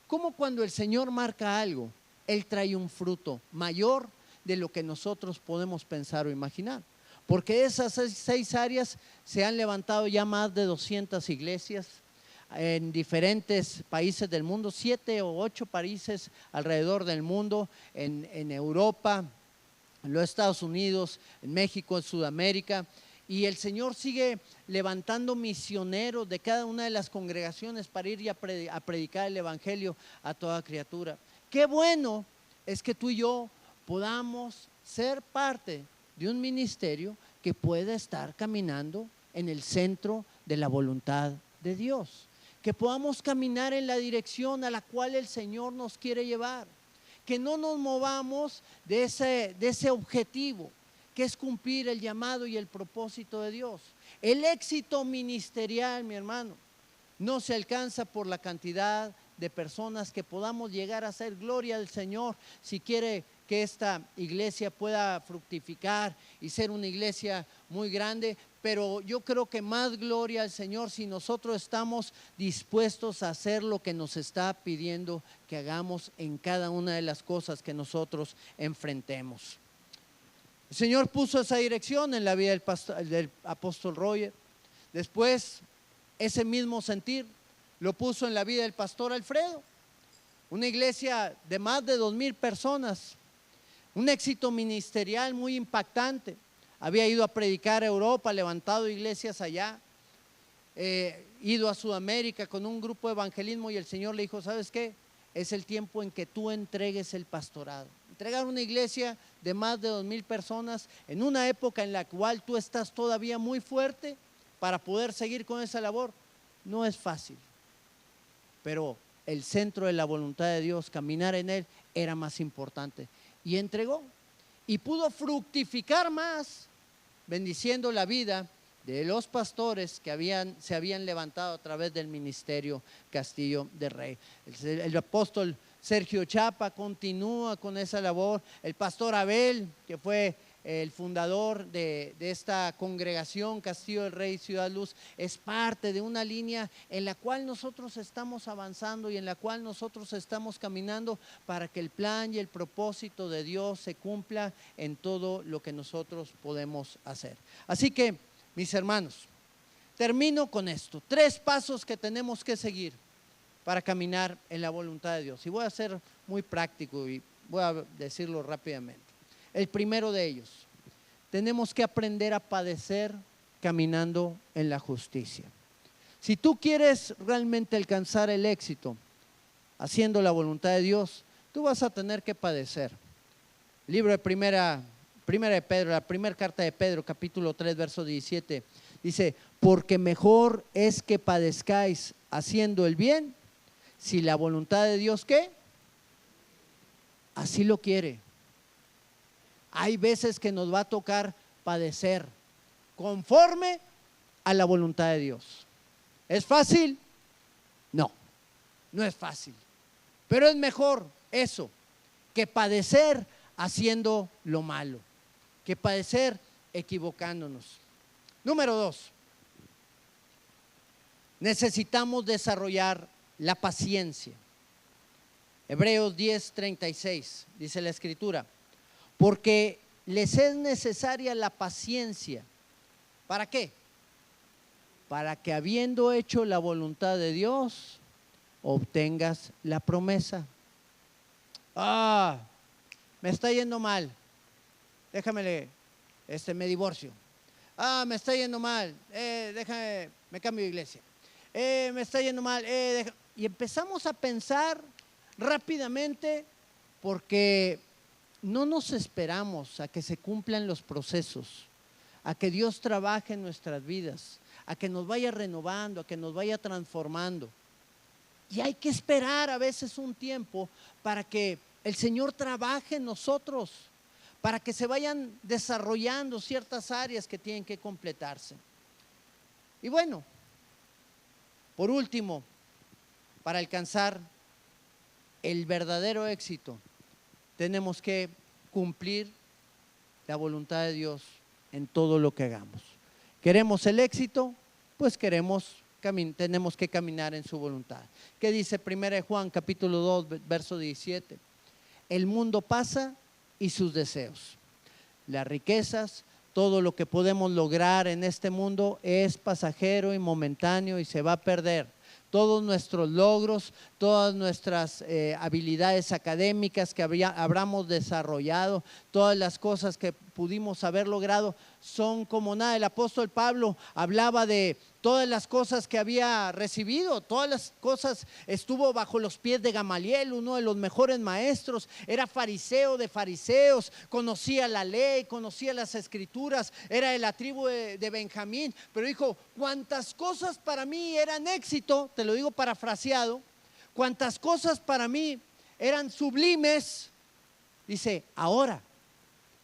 cómo cuando el Señor marca algo, Él trae un fruto mayor de lo que nosotros podemos pensar o imaginar. Porque esas 6 áreas se han levantado ya más de 200 iglesias en diferentes países del mundo, 7 o 8 países alrededor del mundo, en Europa, en los Estados Unidos, en México, en Sudamérica. Y el Señor sigue levantando misioneros de cada una de las congregaciones para ir a predicar el evangelio a toda criatura. Qué bueno es que tú y yo podamos ser parte de un ministerio que pueda estar caminando en el centro de la voluntad de Dios, que podamos caminar en la dirección a la cual el Señor nos quiere llevar, que no nos movamos de ese objetivo, que es cumplir el llamado y el propósito de Dios. El éxito ministerial, mi hermano, no se alcanza por la cantidad de personas que podamos llegar a ser. Gloria al Señor si quiere que esta iglesia pueda fructificar y ser una iglesia muy grande, pero yo creo que más gloria al Señor si nosotros estamos dispuestos a hacer lo que nos está pidiendo que hagamos en cada una de las cosas que nosotros enfrentemos. El Señor puso esa dirección en la vida del apóstol Roger. Después ese mismo sentir lo puso en la vida del pastor Alfredo, una iglesia de más de 2,000 personas, un éxito ministerial muy impactante. Había ido a predicar a Europa, levantado iglesias allá, ido a Sudamérica con un grupo de evangelismo, y el Señor le dijo: ¿sabes qué? Es el tiempo en que tú entregues el pastorado. Entregar una iglesia de más de 2,000 personas en una época en la cual tú estás todavía muy fuerte para poder seguir con esa labor, no es fácil. Pero el centro de la voluntad de Dios, caminar en Él, era más importante. Y entregó y pudo fructificar más, bendiciendo la vida de los pastores que se habían levantado a través del ministerio Castillo de Rey. El apóstol Sergio Chapa continúa con esa labor. El pastor Abel, que fue el fundador de esta congregación Castillo del Rey Ciudad Luz, es parte de una línea en la cual nosotros estamos avanzando y en la cual nosotros estamos caminando para que el plan y el propósito de Dios se cumpla en todo lo que nosotros podemos hacer. Así que, mis hermanos, termino con esto: 3 pasos que tenemos que seguir para caminar en la voluntad de Dios. Y voy a ser muy práctico y voy a decirlo rápidamente. El primero de ellos: tenemos que aprender a padecer caminando en la justicia. Si tú quieres realmente alcanzar el éxito haciendo la voluntad de Dios, tú vas a tener que padecer. Libro de primera de Pedro, la primera carta de Pedro, capítulo 3, verso 17, dice: porque mejor es que padezcáis haciendo el bien, si la voluntad de Dios, ¿qué? Así lo quiere. Hay veces que nos va a tocar padecer conforme a la voluntad de Dios. ¿Es fácil? No, no es fácil. Pero es mejor eso que padecer haciendo lo malo, que padecer equivocándonos. Número 2, necesitamos desarrollar la paciencia. Hebreos 10:36 dice la Escritura: porque les es necesaria la paciencia. ¿Para qué? Para que, habiendo hecho la voluntad de Dios, obtengas la promesa. Me está yendo mal, déjame, me divorcio. Me está yendo mal, déjame, me cambio de iglesia. Me está yendo mal, y empezamos a pensar rápidamente porque no nos esperamos a que se cumplan los procesos, a que Dios trabaje en nuestras vidas, a que nos vaya renovando, a que nos vaya transformando. Y hay que esperar a veces un tiempo para que el Señor trabaje en nosotros, para que se vayan desarrollando ciertas áreas que tienen que completarse. Y bueno, por último, para alcanzar el verdadero éxito, tenemos que cumplir la voluntad de Dios en todo lo que hagamos. ¿Queremos el éxito? Pues tenemos que caminar en su voluntad. ¿Qué dice 1 Juan capítulo 2, verso 17? El mundo pasa y sus deseos. Las riquezas, todo lo que podemos lograr en este mundo es pasajero y momentáneo y se va a perder. Todos nuestros logros, todas nuestras habilidades académicas que habramos desarrollado, todas las cosas que pudimos haber logrado son como nada. El apóstol Pablo hablaba de todas las cosas que había recibido, todas las cosas, estuvo bajo los pies de Gamaliel, uno de los mejores maestros, era fariseo de fariseos, conocía la ley, conocía las escrituras, era de la tribu de Benjamín, pero dijo, cuántas cosas para mí eran éxito, te lo digo parafraseado, cuántas cosas para mí eran sublimes, dice, ahora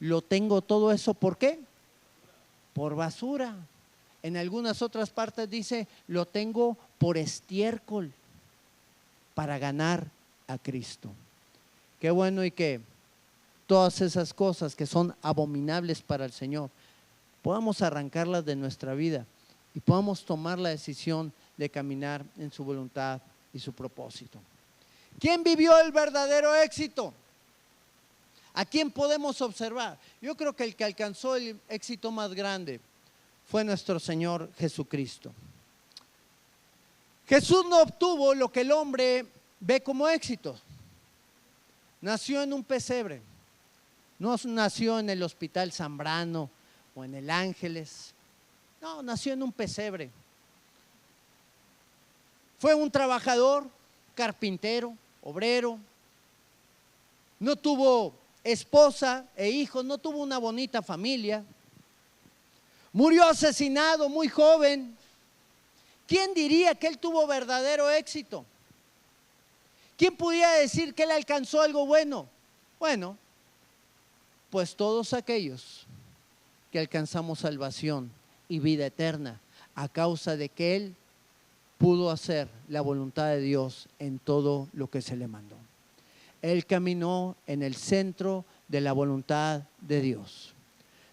lo tengo todo eso, ¿por qué? Por basura. En algunas otras partes dice, lo tengo por estiércol para ganar a Cristo. Qué bueno y que todas esas cosas que son abominables para el Señor, podamos arrancarlas de nuestra vida y podamos tomar la decisión de caminar en su voluntad y su propósito. ¿Quién vivió el verdadero éxito? ¿A quién podemos observar? Yo creo que el que alcanzó el éxito más grande fue nuestro Señor Jesucristo. Jesús no obtuvo lo que el hombre ve como éxito. Nació en un pesebre, no nació en el Hospital Zambrano o en el Ángeles, no, nació en un pesebre. Fue un trabajador, carpintero, obrero, no tuvo esposa e hijos, no tuvo una bonita familia. Murió asesinado muy joven. ¿Quién diría que él tuvo verdadero éxito? ¿Quién pudiera decir que él alcanzó algo bueno? Bueno, pues todos aquellos que alcanzamos salvación y vida eterna a causa de que él pudo hacer la voluntad de Dios en todo lo que se le mandó. Él caminó en el centro de la voluntad de Dios.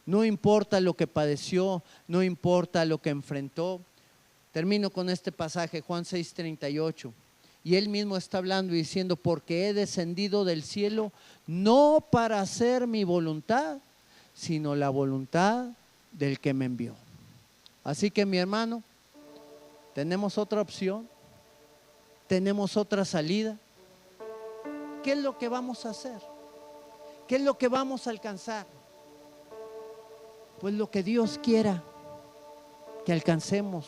No importa lo que padeció, no importa lo que enfrentó. Termino con este pasaje, Juan 6:38. Y él mismo está hablando y diciendo, porque he descendido del cielo no para hacer mi voluntad, sino la voluntad del que me envió. Así que mi hermano, tenemos otra opción, tenemos otra salida. ¿Qué es lo que vamos a hacer? ¿Qué es lo que vamos a alcanzar? Pues lo que Dios quiera que alcancemos,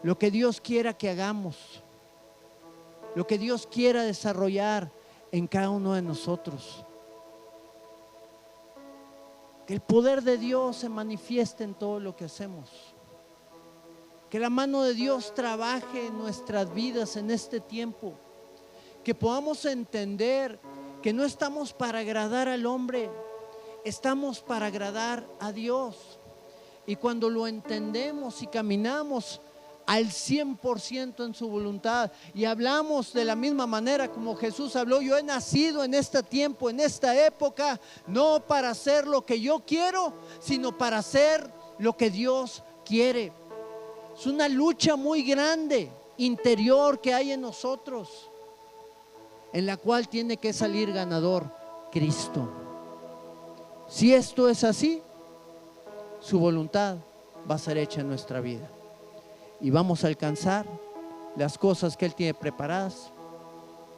lo que Dios quiera que hagamos, lo que Dios quiera desarrollar en cada uno de nosotros. Que el poder de Dios se manifieste en todo lo que hacemos. Que la mano de Dios trabaje en nuestras vidas en este tiempo. Que podamos entender que no estamos para agradar al hombre, estamos para agradar a Dios. Y cuando lo entendemos y caminamos al 100% en su voluntad y hablamos de la misma manera como Jesús habló, yo he nacido en este tiempo, en esta época, no para hacer lo que yo quiero, sino para hacer lo que Dios quiere. Es una lucha muy grande interior que hay en nosotros, en la cual tiene que salir ganador Cristo. Si esto es así, su voluntad va a ser hecha en nuestra vida y vamos a alcanzar las cosas que Él tiene preparadas.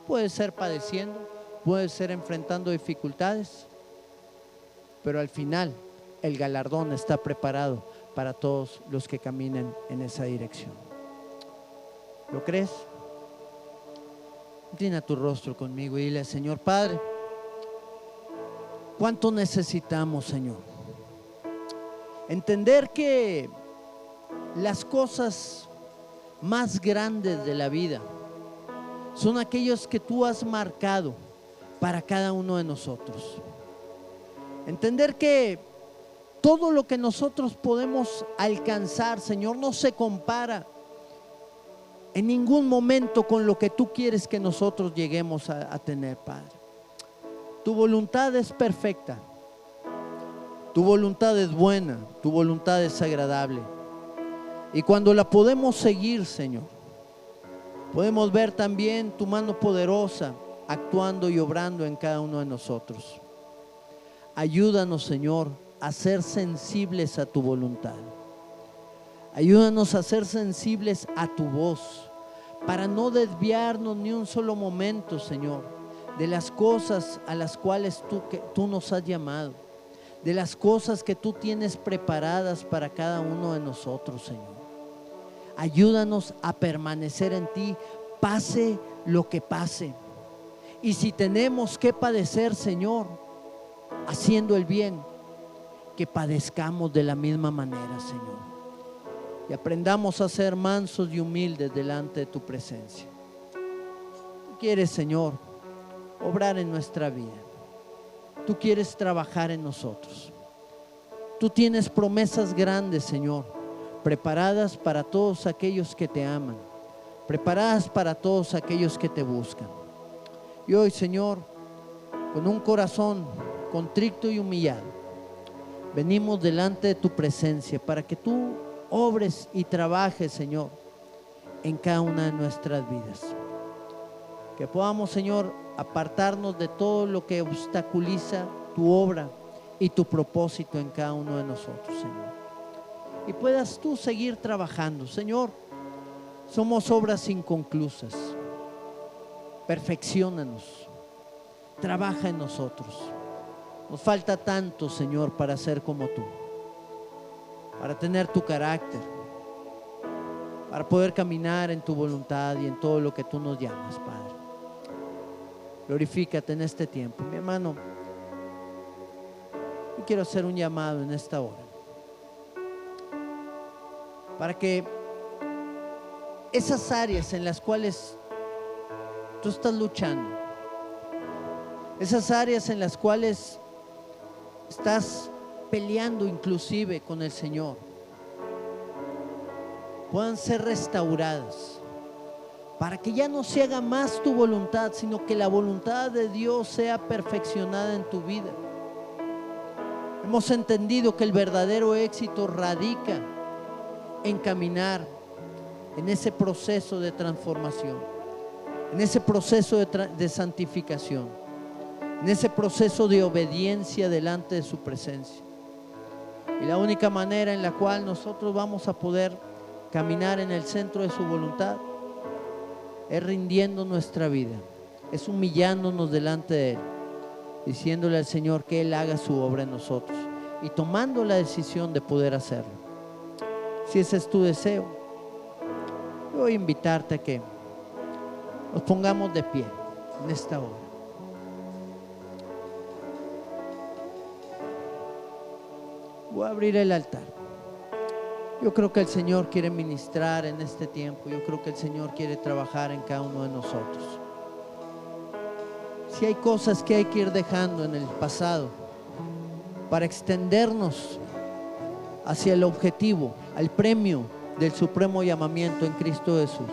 Puede ser padeciendo, puede ser enfrentando dificultades, pero al final el galardón está preparado para todos los que caminen en esa dirección. ¿Lo crees? Inclina tu rostro conmigo y dile: Señor Padre, ¿cuánto necesitamos, Señor? Entender que las cosas más grandes de la vida son aquellos que tú has marcado para cada uno de nosotros. Entender que todo lo que nosotros podemos alcanzar, Señor, no se compara en ningún momento con lo que tú quieres que nosotros lleguemos a tener, Padre. Tu voluntad es perfecta, tu voluntad es buena, tu voluntad es agradable. Y cuando la podemos seguir, Señor, podemos ver también tu mano poderosa actuando y obrando en cada uno de nosotros. Ayúdanos, Señor, a ser sensibles a tu voluntad. Ayúdanos a ser sensibles a tu voz, para no desviarnos ni un solo momento, Señor, de las cosas a las cuales tú nos has llamado, de las cosas que tú tienes preparadas para cada uno de nosotros, Señor. Ayúdanos a permanecer en ti, pase lo que pase. Y si tenemos que padecer, Señor, haciendo el bien, que padezcamos de la misma manera, Señor. Y aprendamos a ser mansos y humildes delante de tu presencia. Tú quieres, Señor, obrar en nuestra vida. Tú quieres trabajar en nosotros. Tú tienes promesas grandes, Señor, preparadas para todos aquellos que te aman, preparadas para todos aquellos que te buscan. Y hoy, Señor, con un corazón contrito y humillado, venimos delante de tu presencia para que tú obres y trabajes, Señor, en cada una de nuestras vidas. Que podamos, Señor, apartarnos de todo lo que obstaculiza tu obra y tu propósito en cada uno de nosotros, Señor. Y puedas tú seguir trabajando, Señor. Somos obras inconclusas. Perfecciónanos, trabaja en nosotros. Nos falta tanto, Señor, para ser como tú, para tener tu carácter, para poder caminar en tu voluntad y en todo lo que tú nos llamas, Padre. Glorifícate en este tiempo. Mi hermano, yo quiero hacer un llamado en esta hora para que esas áreas en las cuales tú estás luchando, esas áreas en las cuales estás peleando inclusive con el Señor, puedan ser restauradas, para que ya no se haga más tu voluntad, sino que la voluntad de Dios sea perfeccionada en tu vida. Hemos entendido que el verdadero éxito radica en caminar en ese proceso de transformación, en ese proceso de santificación, en ese proceso de obediencia delante de su presencia. Y la única manera en la cual nosotros vamos a poder caminar en el centro de su voluntad es rindiendo nuestra vida, es humillándonos delante de Él, diciéndole al Señor que Él haga su obra en nosotros y tomando la decisión de poder hacerlo. Si ese es tu deseo, yo voy a invitarte a que nos pongamos de pie en esta hora. Voy a abrir el altar. Yo creo que el Señor quiere ministrar en este tiempo. Yo creo que el Señor quiere trabajar en cada uno de nosotros. Si hay cosas que hay que ir dejando en el pasado para extendernos hacia el objetivo, al premio del supremo llamamiento en Cristo Jesús,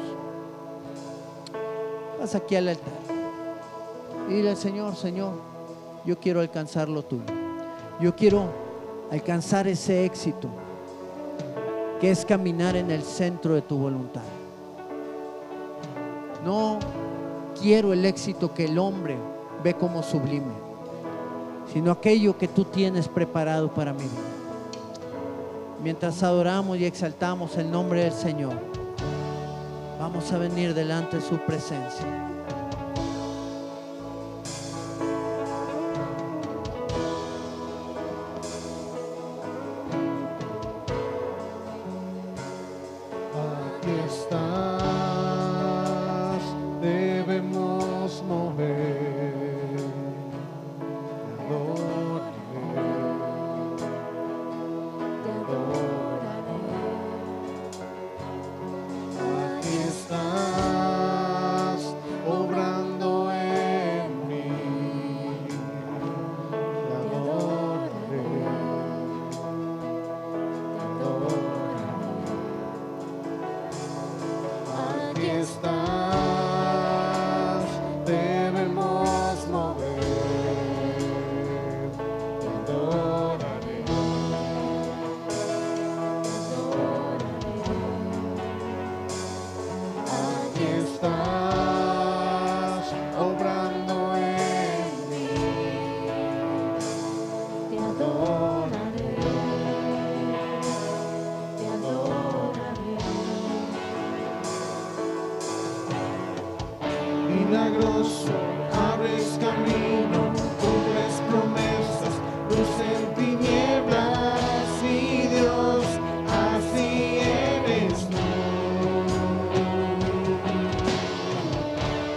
vas aquí al altar y dile al Señor: Señor, yo quiero alcanzar lo tuyo. Yo quiero alcanzar ese éxito que es caminar en el centro de tu voluntad. No quiero el éxito que el hombre ve como sublime, sino aquello que tú tienes preparado para mi vida. Mientras adoramos y exaltamos el nombre del Señor, vamos a venir delante de su presencia. Aquí estás, debemos milagroso, abres camino, cumples promesas, luz en tinieblas, mi Dios, así eres tú.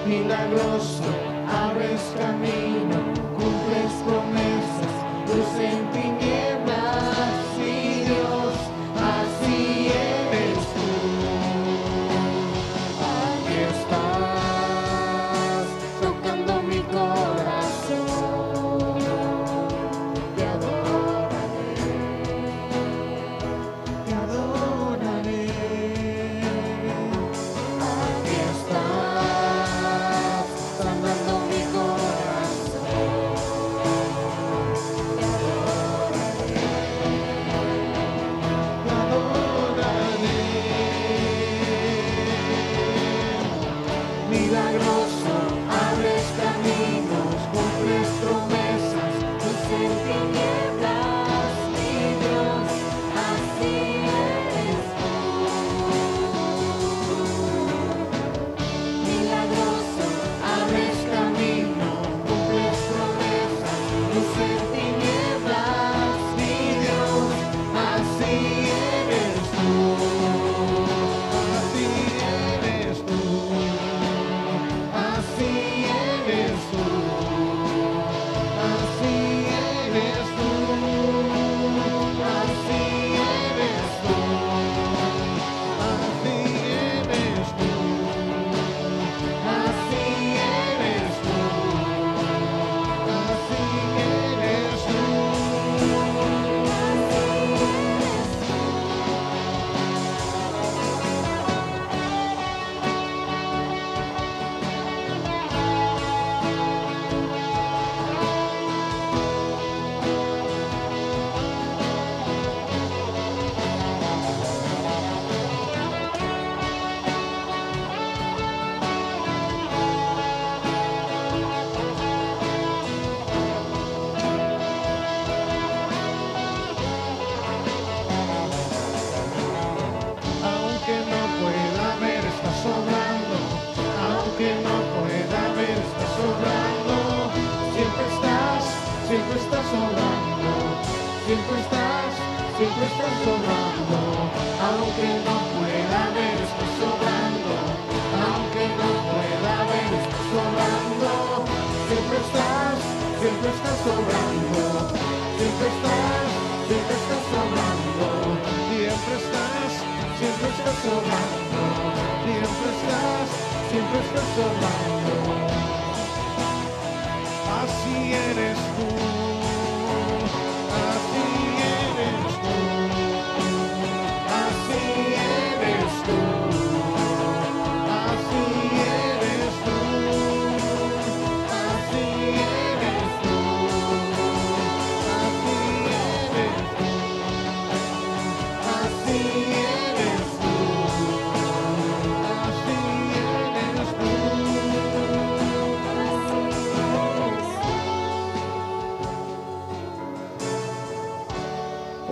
Milagroso, abres camino, cumples promesas, luz en tinieblas, mi Dios, así eres tú. Aquí estás, tocando mi corazón, te adoraré, te adoraré. Aquí estás, sanando mi corazón, te adoraré, te adoraré. Milagroso, abres caminos, cumples promesas, luz en tinieblas, mi Dios, así eres tú. Milagroso, abres camino, cumples promesas, luz en tinieblas, mi Dios, así eres tú. Así eres tú. Así eres tú. Así eres tú. Así eres tú. Así eres tú. Así eres tú. Así eres tú. Aunque no pueda ver, estás sobrando. Aunque no pueda ver, estás sobrando. Siempre estás sobrando. Siempre estás sobrando. Aunque no pueda ver, estás sobrando. Aunque no pueda ver, estás sobrando. Siempre estás sobrando. Siempre estás sobrando. Siempre estás sobrando. Siempre estás sobrando. Así eres tú. Así eres tú. Así eres tú. Así eres tú. Así eres tú. Así eres tú. Así eres tú. Así eres tú.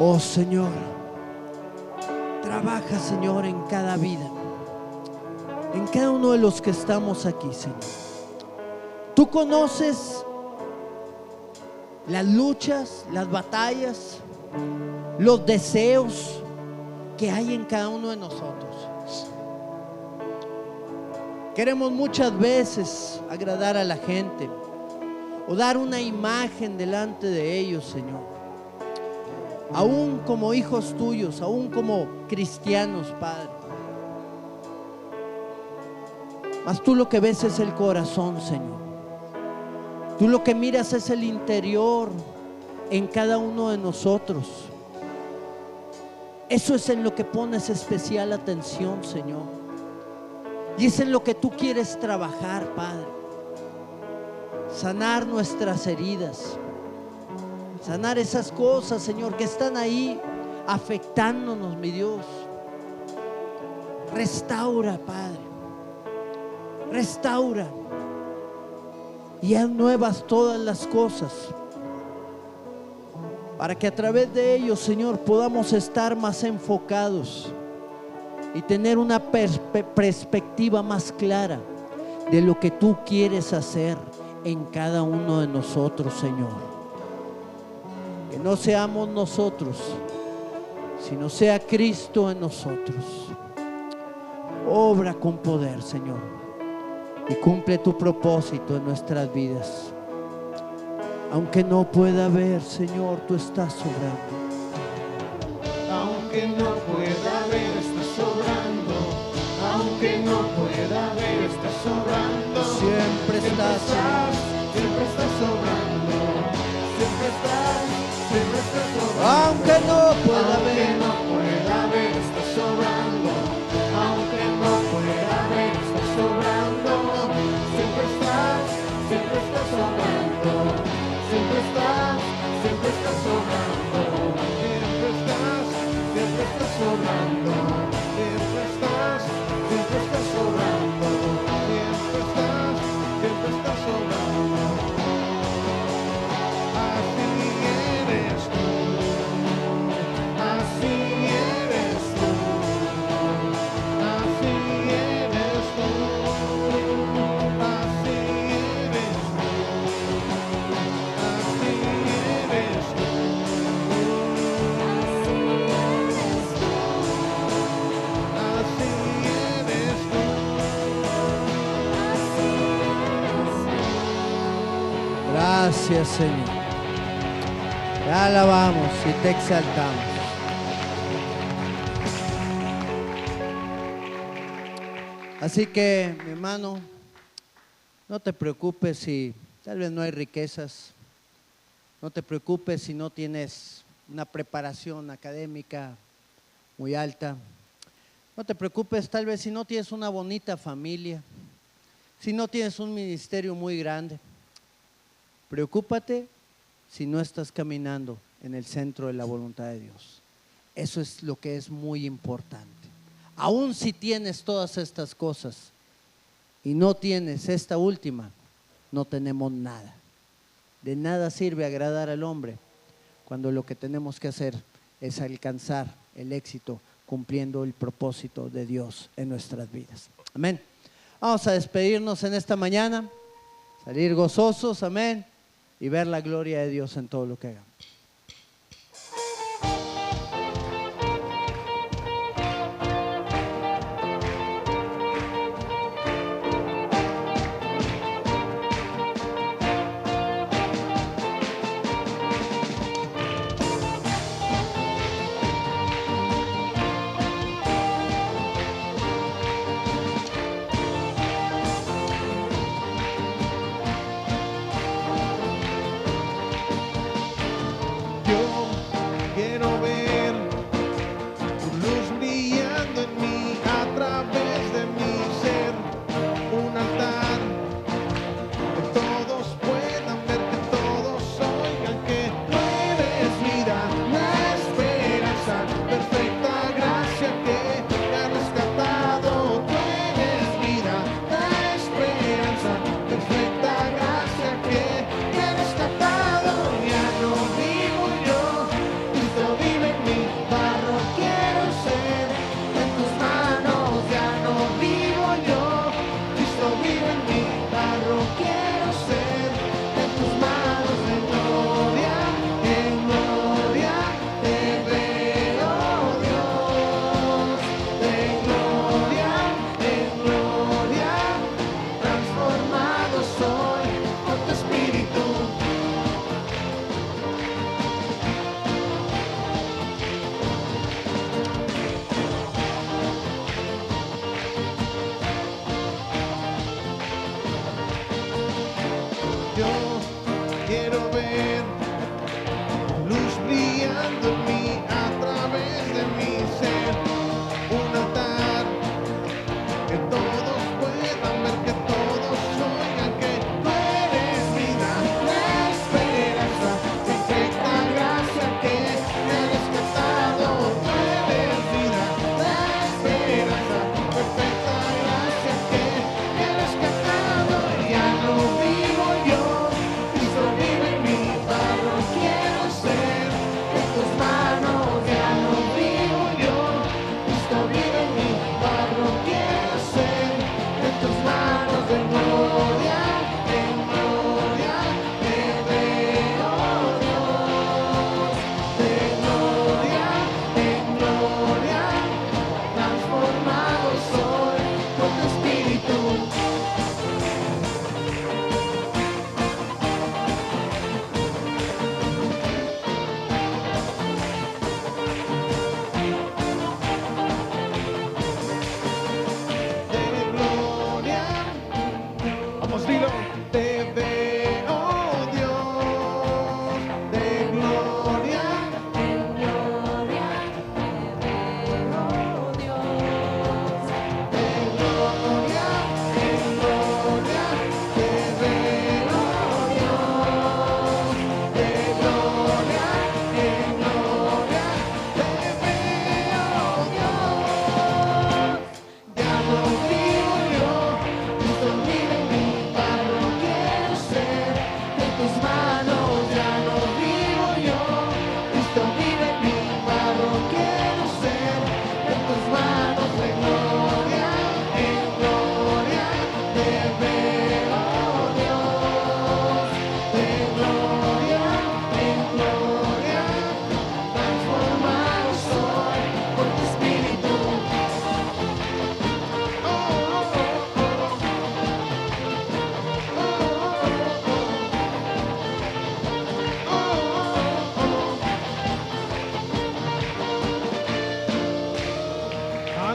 Oh Señor, trabaja, Señor, en cada vida, en cada uno de los que estamos aquí, Señor. Tú conoces las luchas, las batallas, los deseos que hay en cada uno de nosotros. Queremos muchas veces agradar a la gente o dar una imagen delante de ellos, Señor. Aún como hijos tuyos, aún como cristianos, Padre. Mas tú lo que ves es el corazón, Señor. Tú lo que miras es el interior en cada uno de nosotros. Eso es en lo que pones especial atención, Señor. Y es en lo que tú quieres trabajar, Padre. Sanar nuestras heridas. Sanar esas cosas, Señor, que están ahí afectándonos, mi Dios. Restaura, Padre. Restaura. Y haz nuevas todas las cosas. Para que a través de ellos, Señor, podamos estar más enfocados y tener una perspectiva más clara de lo que tú quieres hacer en cada uno de nosotros, Señor. Que no seamos nosotros, sino sea Cristo en nosotros. Obra con poder, Señor, y cumple tu propósito en nuestras vidas. Aunque no pueda ver, Señor, tú estás sobrando. Aunque no pueda ver, estás sobrando. Aunque no pueda ver, estás sobrando. Siempre estás, Señor. Siempre estás sobrando. Siempre estás sobrando. Aunque no pueda Aunque ver, no pueda ver, estás sobrando. Aunque no pueda ver, estás sobrando. Siempre estás sobrando. Siempre estás sobrando. Siempre estás sobrando. Siempre estás sobrando. Siempre estás sobrando. Así eres tú. Así eres tú. Así eres tú. Así eres tú. Así eres tú. Así eres tú. gracias, Señor. Te alabamos y te exaltamos. Así que, mi hermano, no te preocupes si tal vez no hay riquezas. No te preocupes si no tienes una preparación académica muy alta. No te preocupes tal vez si no tienes una bonita familia, si no tienes un ministerio muy grande. Preocúpate si no estás caminando en el centro de la voluntad de Dios. Eso es lo que es muy importante. Aún si tienes todas estas cosas y no tienes esta última, no tenemos nada. De nada sirve agradar al hombre cuando lo que tenemos que hacer es alcanzar el éxito cumpliendo el propósito de Dios en nuestras vidas. Amén. Vamos a despedirnos en esta mañana, salir gozosos, amén, y ver la gloria de Dios en todo lo que hagamos.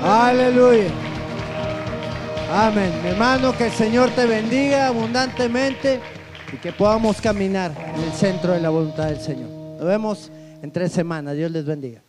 Aleluya. Amén. Mi hermano, que el Señor te bendiga abundantemente y que podamos caminar en el centro de la voluntad del Señor. Nos vemos en 3 semanas. Dios les bendiga.